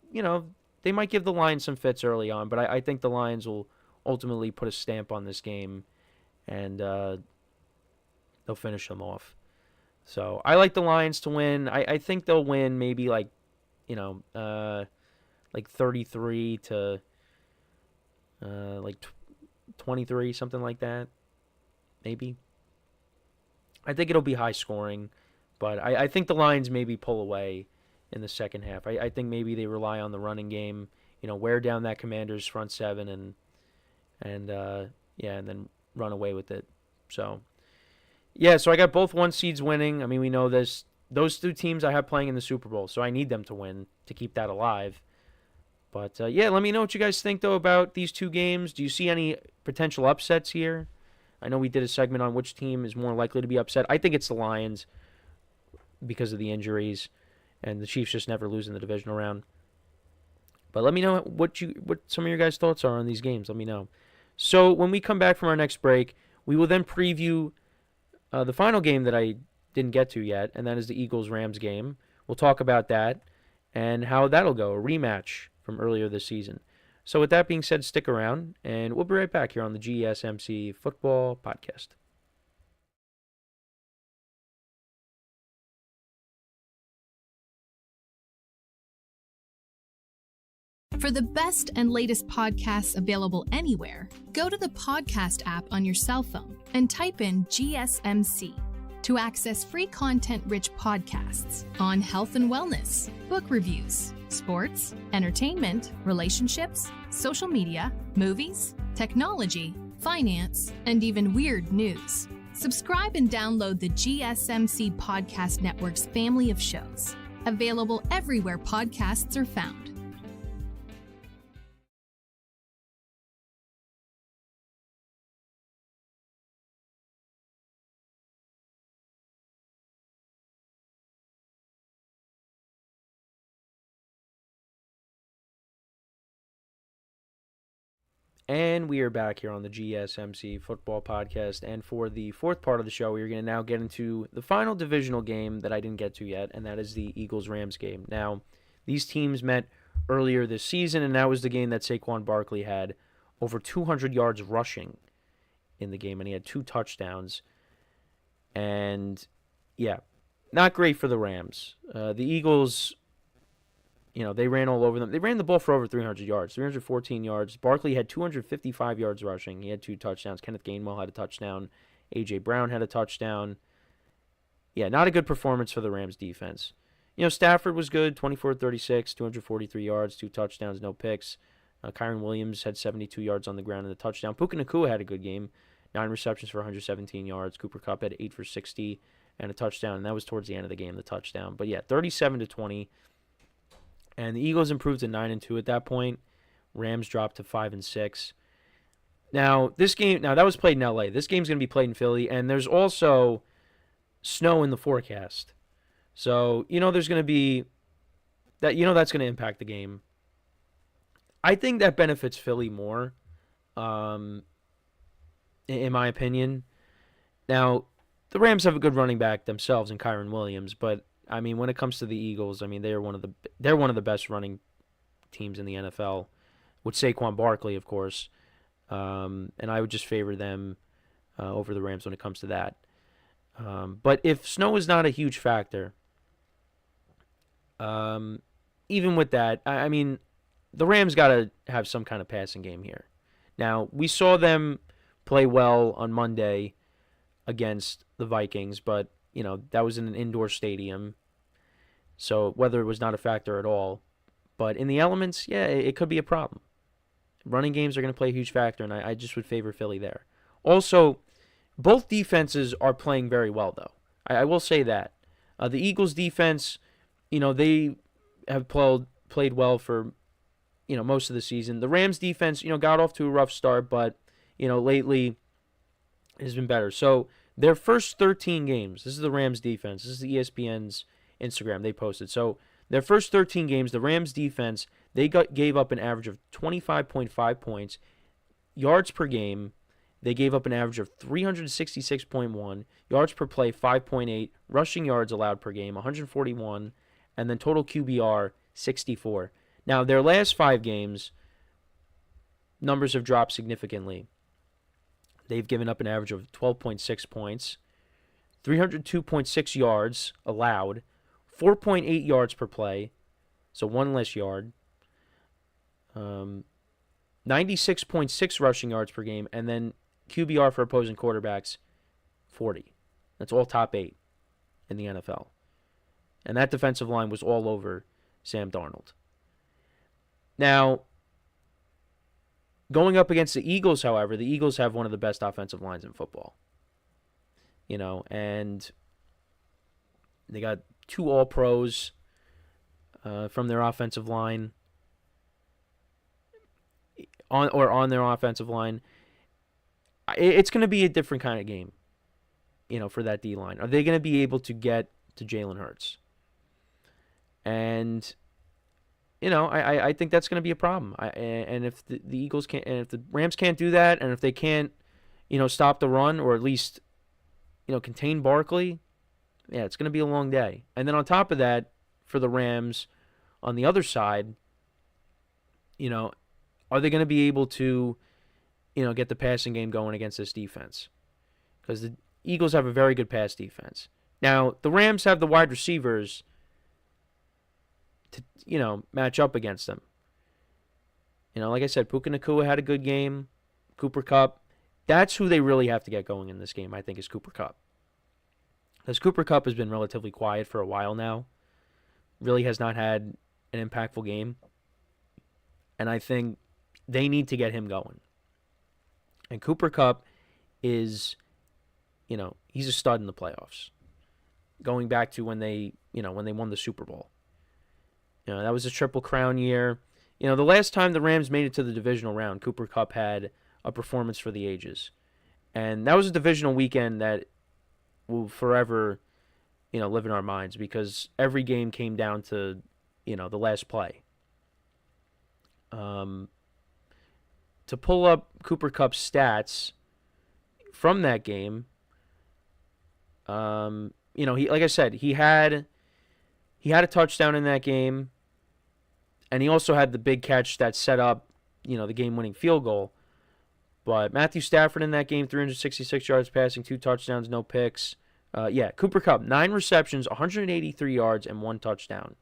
they might give the Lions some fits early on, but I think the Lions will ultimately put a stamp on this game, and they'll finish them off. So I like the Lions to win. I think they'll win maybe like 33 to 23, something like that. Maybe. I think it'll be high scoring, but I think the Lions maybe pull away in the second half. I think maybe they rely on the running game, wear down that Commanders front seven and then run away with it. So, so I got both 1 seeds winning. I mean, we know this. Those 2 teams I have playing in the Super Bowl, so I need them to win to keep that alive. But, let me know what you guys think, though, about these 2 games. Do you see any potential upsets here? I know we did a segment on which team is more likely to be upset. I think it's the Lions because of the injuries, and the Chiefs just never lose in the divisional round. But let me know what some of your guys' thoughts are on these games. Let me know. So when we come back from our next break, we will then preview the final game that I didn't get to yet, and that is the Eagles-Rams game. We'll talk about that and how that'll go, a rematch from earlier this season. So with that being said, stick around, and we'll be right back here on the GSMC Football Podcast. For the best and latest podcasts available anywhere, go to the podcast app on your cell phone and type in GSMC to access free content-rich podcasts on health and wellness, book reviews, sports, entertainment, relationships, social media, movies, technology, finance, and even weird news. Subscribe and download the GSMC Podcast Network's family of shows, available everywhere podcasts are found. And we are back here on the GSMC Football Podcast. And for the fourth part of the show, we are going to now get into the final divisional game that I didn't get to yet, and that is the Eagles-Rams game. Now, these teams met earlier this season, and that was the game that Saquon Barkley had over 200 yards rushing in the game, and he had 2 touchdowns. And, not great for the Rams. The Eagles, they ran all over them. They ran the ball for over 300 yards, 314 yards. Barkley had 255 yards rushing. He had 2 touchdowns. Kenneth Gainwell had a touchdown. A.J. Brown had a touchdown. Not a good performance for the Rams defense. Stafford was good, 24-36, 243 yards, 2 touchdowns, no picks. Kyron Williams had 72 yards on the ground and a touchdown. Puka Nacua had a good game, 9 receptions for 117 yards. Cooper Kupp had 8 for 60 and a touchdown, and that was towards the end of the game, the touchdown. But 37-20. And the Eagles improved to 9-2 at that point. Rams dropped to 5-6. Now, this game, that was played in LA. This game's going to be played in Philly, and there's also snow in the forecast. So, there's going to be that, that's going to impact the game. I think that benefits Philly more, in my opinion. Now, the Rams have a good running back themselves in Kyron Williams, but when it comes to the Eagles, they're one of the best running teams in the NFL, with Saquon Barkley, of course. And I would just favor them over the Rams when it comes to that. But if snow is not a huge factor, even with that, I mean, the Rams got to have some kind of passing game here. Now, we saw them play well on Monday against the Vikings, but, that was in an indoor stadium. So weather was not a factor at all. But in the elements, yeah, it could be a problem. Running games are going to play a huge factor, and I just would favor Philly there. Also, both defenses are playing very well, though. I will say that. The Eagles' defense, they have played well for, most of the season. The Rams' defense, got off to a rough start, but, lately it has been better. So their first 13 games, this is the Rams' defense. This is the ESPN's Instagram. They posted. So their first 13 games, the Rams' defense, they gave up an average of 25.5 points. Yards per game, they gave up an average of 366.1. Yards per play, 5.8. Rushing yards allowed per game, 141. And then total QBR, 64. Now, their last 5 games, numbers have dropped significantly. They've given up an average of 12.6 points, 302.6 yards allowed, 4.8 yards per play, so one less yard, 96.6 rushing yards per game, and then QBR for opposing quarterbacks, 40. That's all top 8 in the NFL. And that defensive line was all over Sam Darnold. Now, going up against the Eagles, however, the Eagles have one of the best offensive lines in football. And they got 2 All-Pros from their offensive line, on their offensive line. It's going to be a different kind of game, for that D-line. Are they going to be able to get to Jalen Hurts? And I think that's going to be a problem. And if the Eagles can't, and if the Rams can't do that, and if they can't, stop the run, or at least, contain Barkley, yeah, it's going to be a long day. And then on top of that, for the Rams, on the other side, are they going to be able to, get the passing game going against this defense? Because the Eagles have a very good pass defense. Now, the Rams have the wide receivers to, match up against them. Like I said, Puka Nacua had a good game. Cooper Kupp. That's who they really have to get going in this game, I think, is Cooper Kupp. Because Cooper Kupp has been relatively quiet for a while now. Really has not had an impactful game. And I think they need to get him going. And Cooper Kupp is, he's a stud in the playoffs. Going back to when they won the Super Bowl. That was a Triple Crown year. The last time the Rams made it to the divisional round, Cooper Kupp had a performance for the ages. And that was a divisional weekend that will forever, live in our minds, because every game came down to, the last play. To pull up Cooper Kupp's stats from that game, he, like I said, he had a touchdown in that game, and he also had the big catch that set up, the game-winning field goal. But Matthew Stafford in that game, 366 yards passing, 2 touchdowns, no picks. Cooper Kupp, 9 receptions, 183 yards, and 1 touchdown.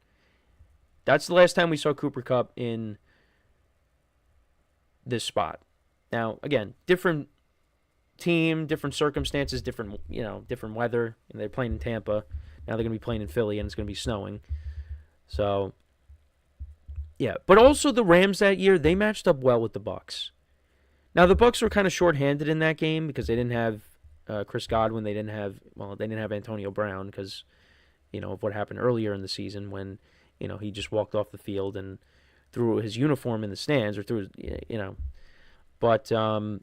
That's the last time we saw Cooper Kupp in this spot. Now, again, different team, different circumstances, different weather. And they're playing in Tampa. Now they're going to be playing in Philly, and it's going to be snowing. So, yeah. But also the Rams that year, they matched up well with the Bucs. Now, the Bucs were kind of shorthanded in that game because they didn't have Chris Godwin. They didn't have Antonio Brown because, of what happened earlier in the season when, he just walked off the field and threw his uniform in the stands, or threw his, But, the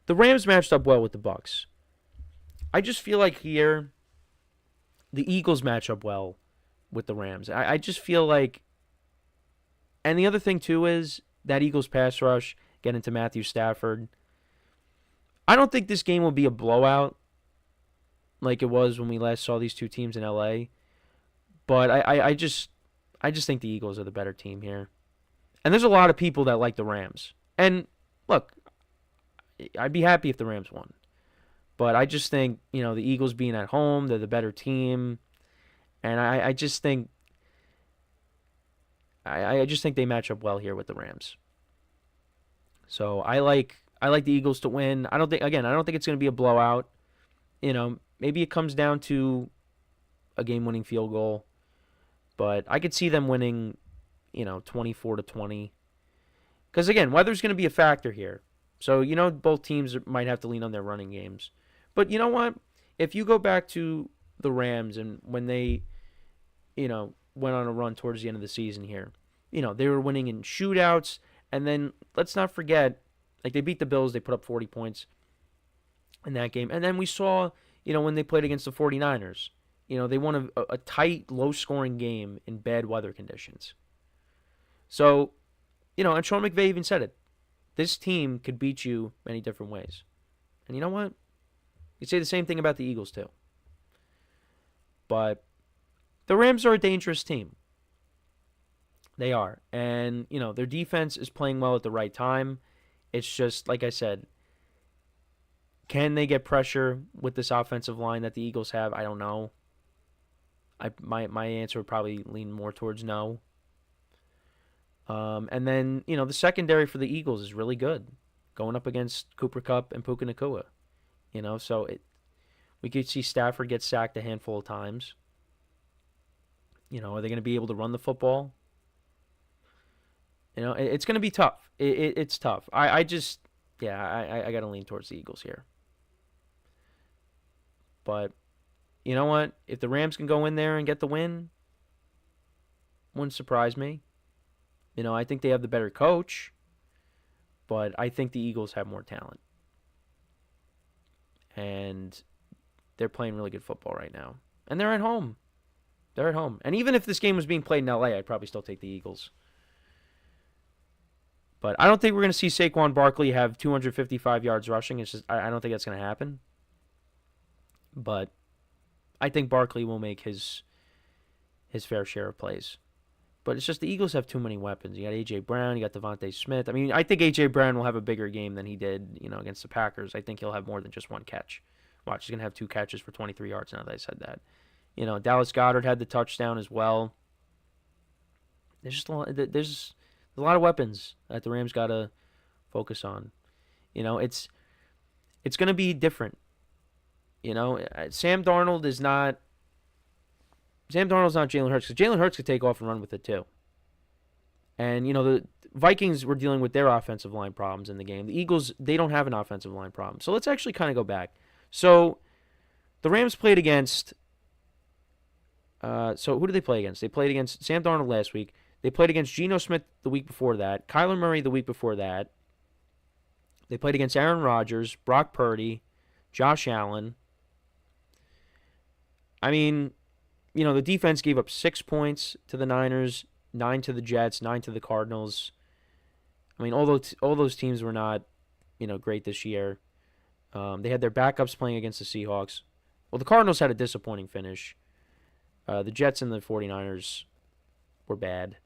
Rams matched up well with the Bucs. I just feel like here the Eagles match up well with the Rams. I just feel like, and the other thing too is that Eagles pass rush, get into Matthew Stafford. I don't think this game will be a blowout like it was when we last saw these two teams in LA. But I just think the Eagles are the better team here. And there's a lot of people that like the Rams. And look, I'd be happy if the Rams won. But I just think, the Eagles being at home, they're the better team. And I just think I just think they match up well here with the Rams. So I like the Eagles to win. I don't think it's going to be a blowout. Maybe it comes down to a game-winning field goal, but I could see them winning, 24-20. Because again, weather's going to be a factor here. So both teams might have to lean on their running games. But you know what? If you go back to the Rams and when they, went on a run towards the end of the season here, they were winning in shootouts. And then let's not forget, they beat the Bills, they put up 40 points in that game. And then we saw, when they played against the 49ers, they won a tight, low-scoring game in bad weather conditions. So, and Sean McVay even said it. This team could beat you many different ways. And you know what? You say the same thing about the Eagles too. But the Rams are a dangerous team. They are. And, their defense is playing well at the right time. It's just, like I said, can they get pressure with this offensive line that the Eagles have? I don't know. My answer would probably lean more towards no. And then, the secondary for the Eagles is really good, going up against Cooper Kupp and Puka Nacua. So we could see Stafford get sacked a handful of times. Are they going to be able to run the football? It's going to be tough. It's tough. I got to lean towards the Eagles here. But you know what? If the Rams can go in there and get the win, wouldn't surprise me. I think they have the better coach, but I think the Eagles have more talent. And they're playing really good football right now. And they're at home. And even if this game was being played in LA, I'd probably still take the Eagles. But I don't think we're going to see Saquon Barkley have 255 yards rushing. It's just I don't think that's going to happen. But I think Barkley will make his fair share of plays. But it's just the Eagles have too many weapons. You got A.J. Brown, you got Devontae Smith. I mean, I think A.J. Brown will have a bigger game than he did, against the Packers. I think he'll have more than just one catch. Watch, he's going to have 2 catches for 23 yards now that I said that. Dallas Goedert had the touchdown as well. There's a lot of weapons that the Rams got to focus on. It's going to be different. Sam Darnold's not Jalen Hurts, because Jalen Hurts could take off and run with it too. And, the Vikings were dealing with their offensive line problems in the game. The Eagles, they don't have an offensive line problem. So let's actually kind of go back. So the Rams played against, so who did they play against? They played against Sam Darnold last week. They played against Geno Smith the week before that, Kyler Murray the week before that. They played against Aaron Rodgers, Brock Purdy, Josh Allen. I mean, the defense gave up 6 points to the Niners, 9 to the Jets, 9 to the Cardinals. I mean, all those teams were not, great this year. They had their backups playing against the Seahawks. Well, the Cardinals had a disappointing finish. The Jets and the 49ers were bad,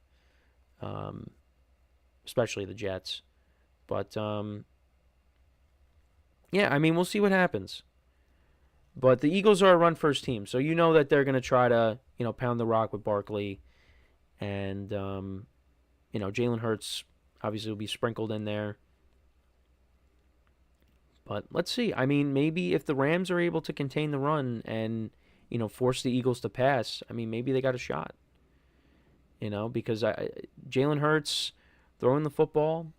especially the Jets. But, we'll see what happens. But the Eagles are a run-first team, so that they're going to try to, pound the rock with Barkley. And, Jalen Hurts obviously will be sprinkled in there. But let's see. I mean, maybe if the Rams are able to contain the run and, force the Eagles to pass, maybe they got a shot. Because Jalen Hurts throwing the football,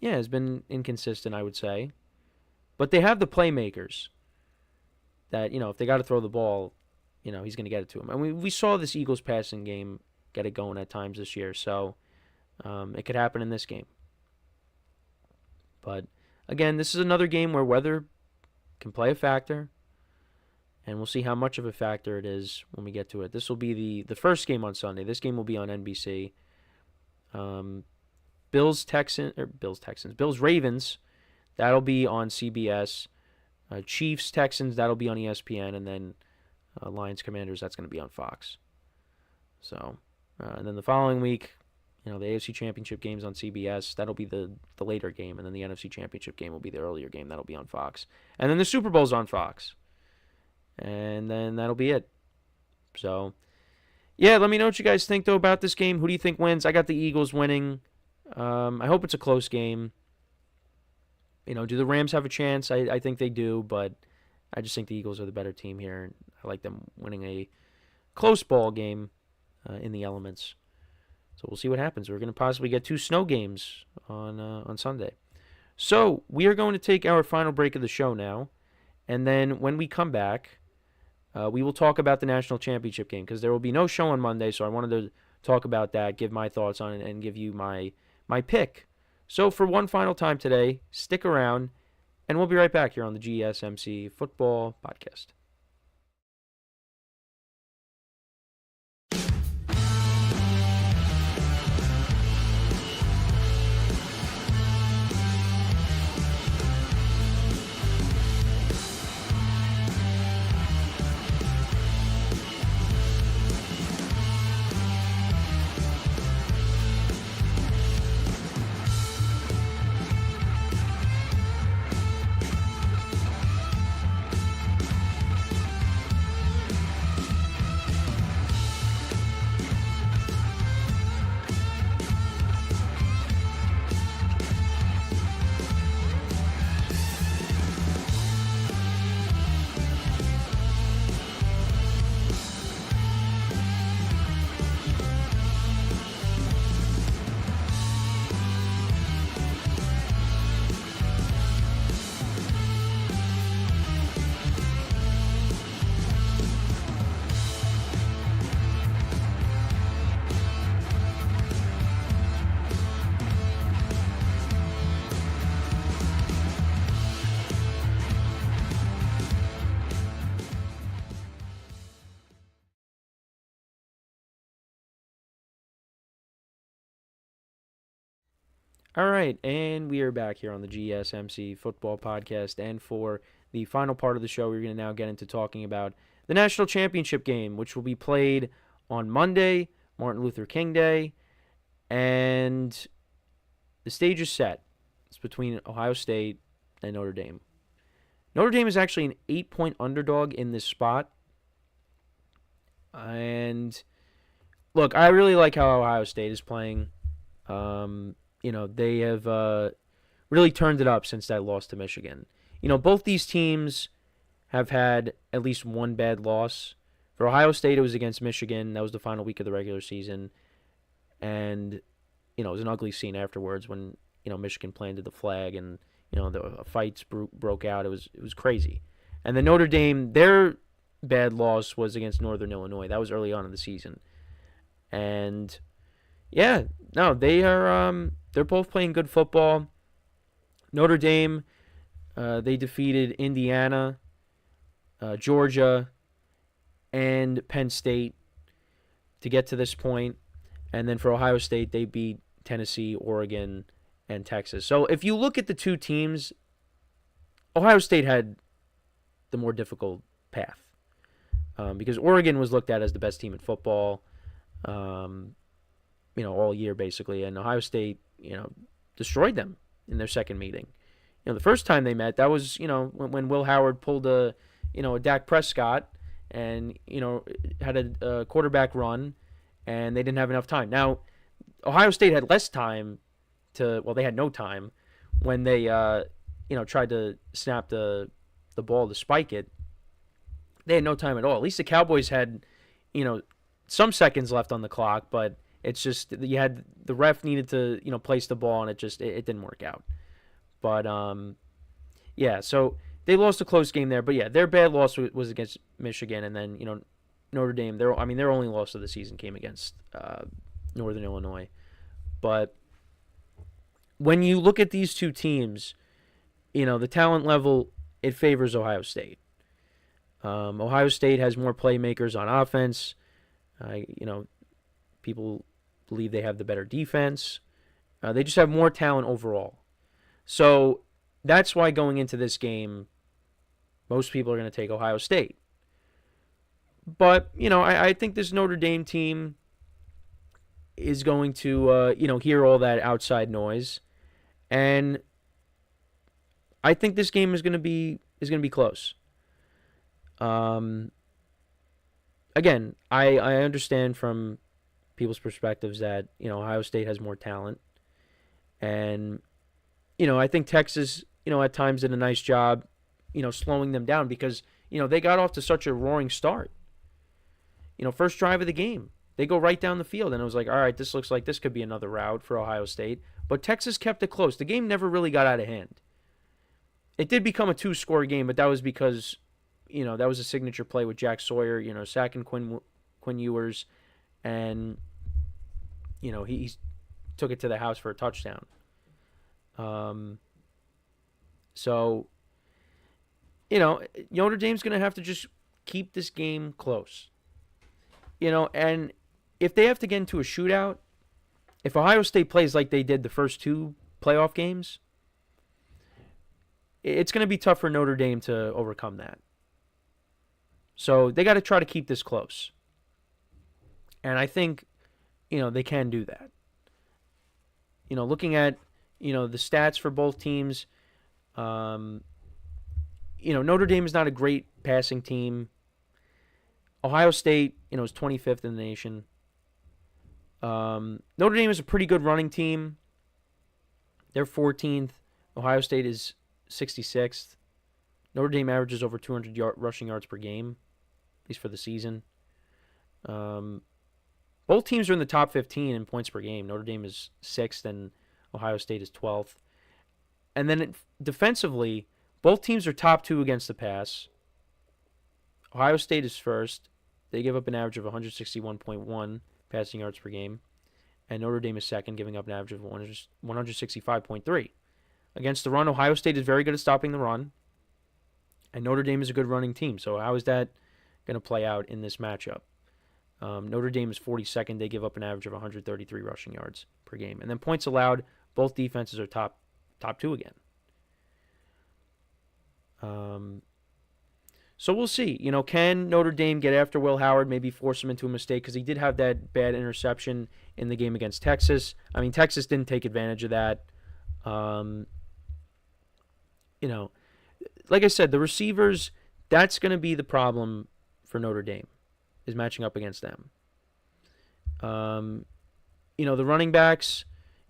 has been inconsistent, I would say. But they have the playmakers that, if they got to throw the ball, he's going to get it to him. And we saw this Eagles passing game get it going at times this year. So it could happen in this game. But, again, this is another game where weather can play a factor. And we'll see how much of a factor it is when we get to it. This will be the first game on Sunday. This game will be on NBC. Bills Ravens, that'll be on CBS. Chiefs Texans, that'll be on ESPN, and then Lions Commanders, that's going to be on Fox. So, and then the following week, The AFC Championship game's on CBS. That'll be the later game, and then the NFC Championship game will be the earlier game. That'll be on Fox. And then the Super Bowl's on Fox. And then that'll be it. So, yeah, let me know what you guys think, though, about this game. Who do you think wins? I got the Eagles winning. I hope it's a close game. Do the Rams have a chance? I think they do, but I just think the Eagles are the better team here. And I like them winning a close ball game in the elements. So we'll see what happens. We're going to possibly get 2 snow games on Sunday. So we are going to take our final break of the show now. And then when we come back, we will talk about the national championship game because there will be no show on Monday. So I wanted to talk about that, give my thoughts on it, and give you my pick. So for one final time today, stick around, and we'll be right back here on the GSMC Football Podcast. All right, and we are back here on the GSMC Football Podcast, and for the final part of the show, we're going to now get into talking about the national championship game, which will be played on Monday, Martin Luther King Day, and the stage is set. It's between Ohio State and Notre Dame. Notre Dame is actually an 8-point underdog in this spot, and look, I really like how Ohio State is playing. They have really turned it up since that loss to Michigan. Both these teams have had at least one bad loss. For Ohio State, it was against Michigan. That was the final week of the regular season. And, it was an ugly scene afterwards when, Michigan planted the flag and, the fights broke out. It was crazy. And then Notre Dame, their bad loss was against Northern Illinois. That was early on in the season. And, yeah, no, they're both playing good football. Notre Dame, they defeated Indiana, Georgia, and Penn State to get to this point. And then for Ohio State, they beat Tennessee, Oregon, and Texas. So if you look at the two teams, Ohio State had the more difficult path because Oregon was looked at as the best team in football, all year basically, and Ohio State, destroyed them in their second meeting. The first time they met, that was, when Will Howard pulled a Dak Prescott and, had a quarterback run, and they didn't have enough time. Now, Ohio State had less time they had no time when they, tried to snap the ball to spike it. They had no time at all. At least the Cowboys had, some seconds left on the clock, but it's just the ref needed to place the ball, and it didn't work out. But so they lost a close game there. But yeah, their bad loss was against Michigan, and then Notre Dame. Their only loss of the season came against Northern Illinois. But when you look at these two teams, the talent level, it favors Ohio State. Ohio State has more playmakers on offense. People believe they have the better defense. They just have more talent overall. So that's why going into this game, most people are going to take Ohio State. But, I think this Notre Dame team, is going to, hear all that outside noise. And I think this game is going to be close. Again, I understand from people's perspectives that, Ohio State has more talent. And, I think Texas, at times did a nice job, slowing them down because, they got off to such a roaring start. First drive of the game, they go right down the field. And it was like, all right, this looks like this could be another rout for Ohio State. But Texas kept it close. The game never really got out of hand. It did become a 2-score game, but that was because, that was a signature play with Jack Sawyer, sacking Quinn Ewers. And, he took it to the house for a touchdown. So, Notre Dame's going to have to just keep this game close. And if they have to get into a shootout, if Ohio State plays like they did the first 2 playoff games, it's going to be tough for Notre Dame to overcome that. So they got to try to keep this close. And I think, they can do that. Looking at, the stats for both teams, Notre Dame is not a great passing team. Ohio State, is 25th in the nation. Notre Dame is a pretty good running team. They're 14th. Ohio State is 66th. Notre Dame averages over 200 rushing yards per game, at least for the season. Both teams are in the top 15 in points per game. Notre Dame is 6th and Ohio State is 12th. And then defensively, both teams are top 2 against the pass. Ohio State is first. They give up an average of 161.1 passing yards per game. And Notre Dame is second, giving up an average of 165.3. Against the run, Ohio State is very good at stopping the run. And Notre Dame is a good running team. So how is that going to play out in this matchup? Notre Dame is 42nd. They give up an average of 133 rushing yards per game. And then points allowed, both defenses are top 2 again. So we'll see. Can Notre Dame get after Will Howard, maybe force him into a mistake? Because he did have that bad interception in the game against Texas. I mean, Texas didn't take advantage of that. Like I said, the receivers, that's going to be the problem for Notre Dame, is matching up against them. The running backs,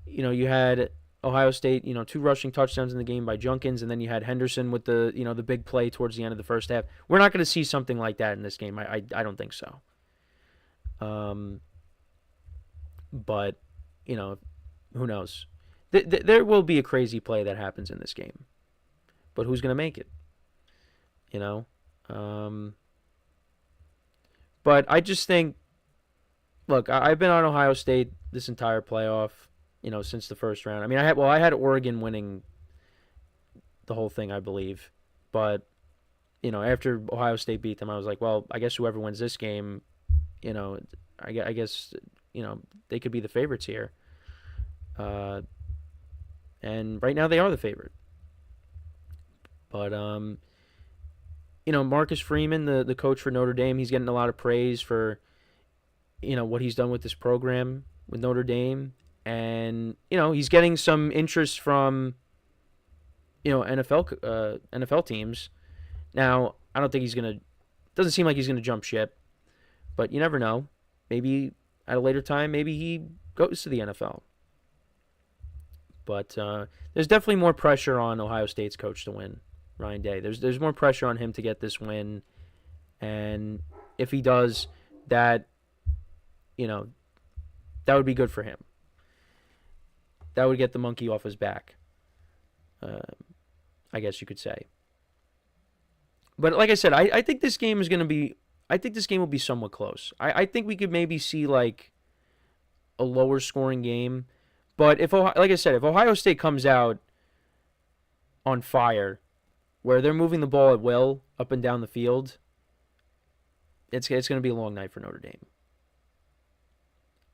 you had Ohio State, 2 rushing touchdowns in the game by Junkins, and then you had Henderson with the, the big play towards the end of the first half. We're not going to see something like that in this game. I don't think so. But, who knows? There will be a crazy play that happens in this game. But who's going to make it? But I just think, look, I've been on Ohio State this entire playoff, since the first round. I mean, I had Oregon winning the whole thing, I believe. But, after Ohio State beat them, I was like, well, I guess whoever wins this game, I guess, they could be the favorites here. And right now they are the favorite. But, Marcus Freeman, the coach for Notre Dame, he's getting a lot of praise for, what he's done with this program with Notre Dame. And, he's getting some interest from, NFL teams. Now, I don't think doesn't seem like he's going to jump ship. But you never know. Maybe at a later time, maybe he goes to the NFL. But there's definitely more pressure on Ohio State's coach to win, Ryan Day. There's more pressure on him to get this win. And if he does, that would be good for him. That would get the monkey off his back, I guess you could say. But like I said, I think this game will be somewhat close. I think we could maybe see like a lower scoring game. But if Ohio State comes out on fire, where they're moving the ball at will up and down the field, it's going to be a long night for Notre Dame.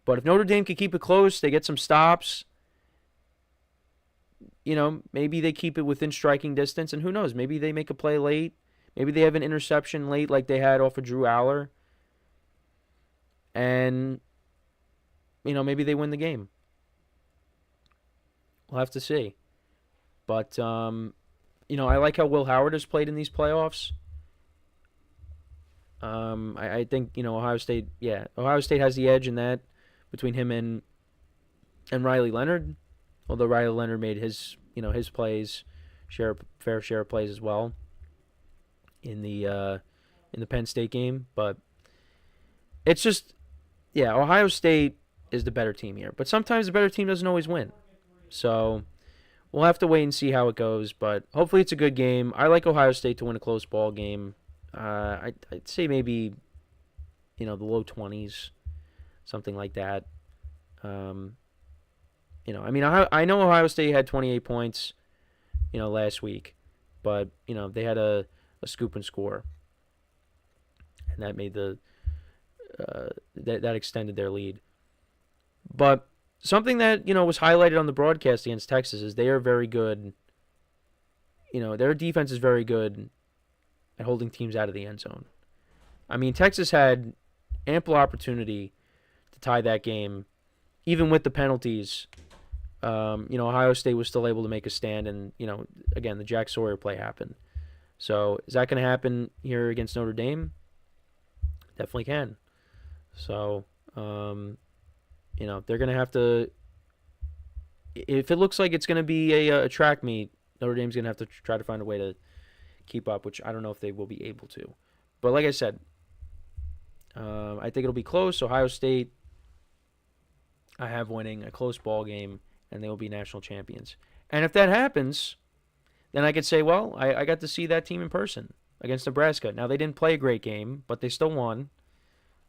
But if Notre Dame can keep it close, they get some stops, maybe they keep it within striking distance, and who knows, maybe they make a play late. Maybe they have an interception late like they had off of Drew Aller. And, maybe they win the game. We'll have to see. But, I like how Will Howard has played in these playoffs. I think, Ohio State has the edge in that between him and Riley Leonard. Although Riley Leonard made his plays, fair share of plays as well in the Penn State game. But it's just, Ohio State is the better team here. But sometimes the better team doesn't always win. So we'll have to wait and see how it goes. But hopefully it's a good game. I like Ohio State to win a close ball game. I'd say maybe, the low 20s, something like that. I know Ohio State had 28 points, last week. But, they had a scoop and score. And that made that extended their lead. But something that, was highlighted on the broadcast against Texas is they are very good. Their defense is very good at holding teams out of the end zone. I mean, Texas had ample opportunity to tie that game. Even with the penalties, Ohio State was still able to make a stand. And, again, the Jack Sawyer play happened. So is that going to happen here against Notre Dame? Definitely can. So, they're going to have to, if it looks like it's going to be a track meet, Notre Dame's going to have to try to find a way to keep up, which I don't know if they will be able to. But like I said, I think it'll be close. Ohio State, I have winning a close ball game, and they will be national champions. And if that happens, then I could say, well, I got to see that team in person against Nebraska. Now, they didn't play a great game, but they still won.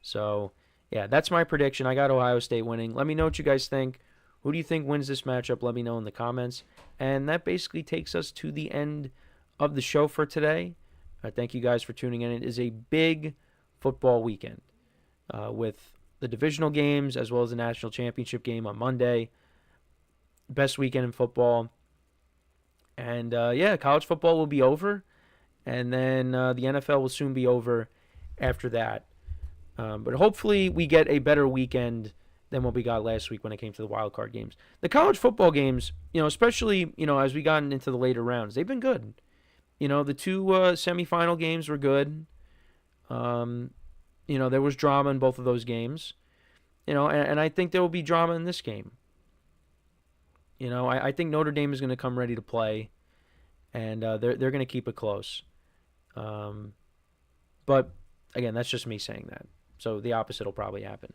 So, yeah, that's my prediction. I got Ohio State winning. Let me know what you guys think. Who do you think wins this matchup? Let me know in the comments. And that basically takes us to the end of the show for today. Thank you guys for tuning in. It is a big football weekend with the divisional games as well as the national championship game on Monday. Best weekend in football. And, college football will be over. And then the NFL will soon be over after that. But hopefully we get a better weekend than what we got last week when it came to the wild card games. The college football games, especially, as we got into the later rounds, they've been good. The two semifinal games were good. There was drama in both of those games. And I think there will be drama in this game. I think Notre Dame is going to come ready to play, and they're going to keep it close. But, again, that's just me saying that. So the opposite will probably happen.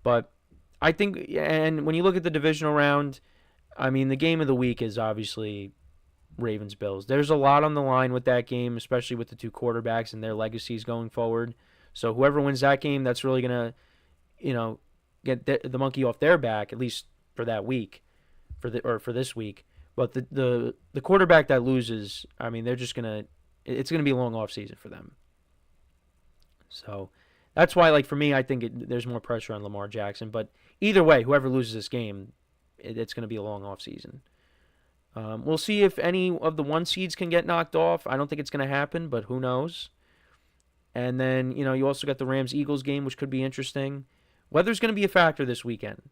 But I think, and when you look at the divisional round, I mean, the game of the week is obviously Ravens-Bills. There's a lot on the line with that game, especially with the two quarterbacks and their legacies going forward. So whoever wins that game, that's really going to, get the monkey off their back, at least for that week, for this week. But the quarterback that loses, I mean, it's going to be a long off season for them. So that's why, for me, I think there's more pressure on Lamar Jackson. But either way, whoever loses this game, it's going to be a long off season. We'll see if any of the 1 seeds can get knocked off. I don't think it's going to happen, but who knows? And then, you also got the Rams-Eagles game, which could be interesting. Weather's going to be a factor this weekend,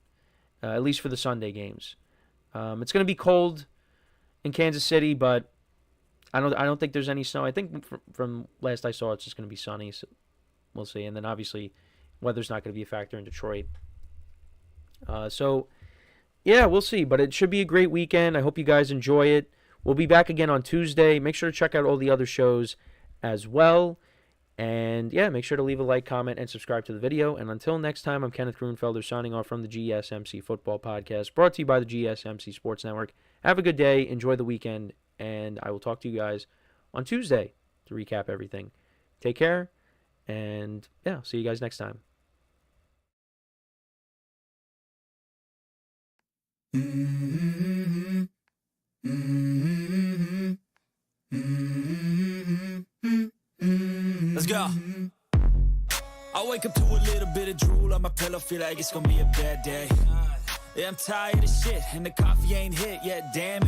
at least for the Sunday games. It's going to be cold in Kansas City, but I don't think there's any snow. I think from last I saw, it's just going to be sunny. So we'll see. And then obviously, weather's not going to be a factor in Detroit. We'll see. But it should be a great weekend. I hope you guys enjoy it. We'll be back again on Tuesday. Make sure to check out all the other shows as well. And make sure to leave a like, comment, and subscribe to the video. And until next time, I'm Kenneth Grunfelder signing off from the GSMC Football Podcast, brought to you by the GSMC Sports Network. Have a good day. Enjoy the weekend. And I will talk to you guys on Tuesday to recap everything. Take care. And see you guys next time. Let's go. I wake up to a little bit of drool on my pillow, feel like it's gonna be a bad day. Yeah, I'm tired of shit, and the coffee ain't hit yet, damn it.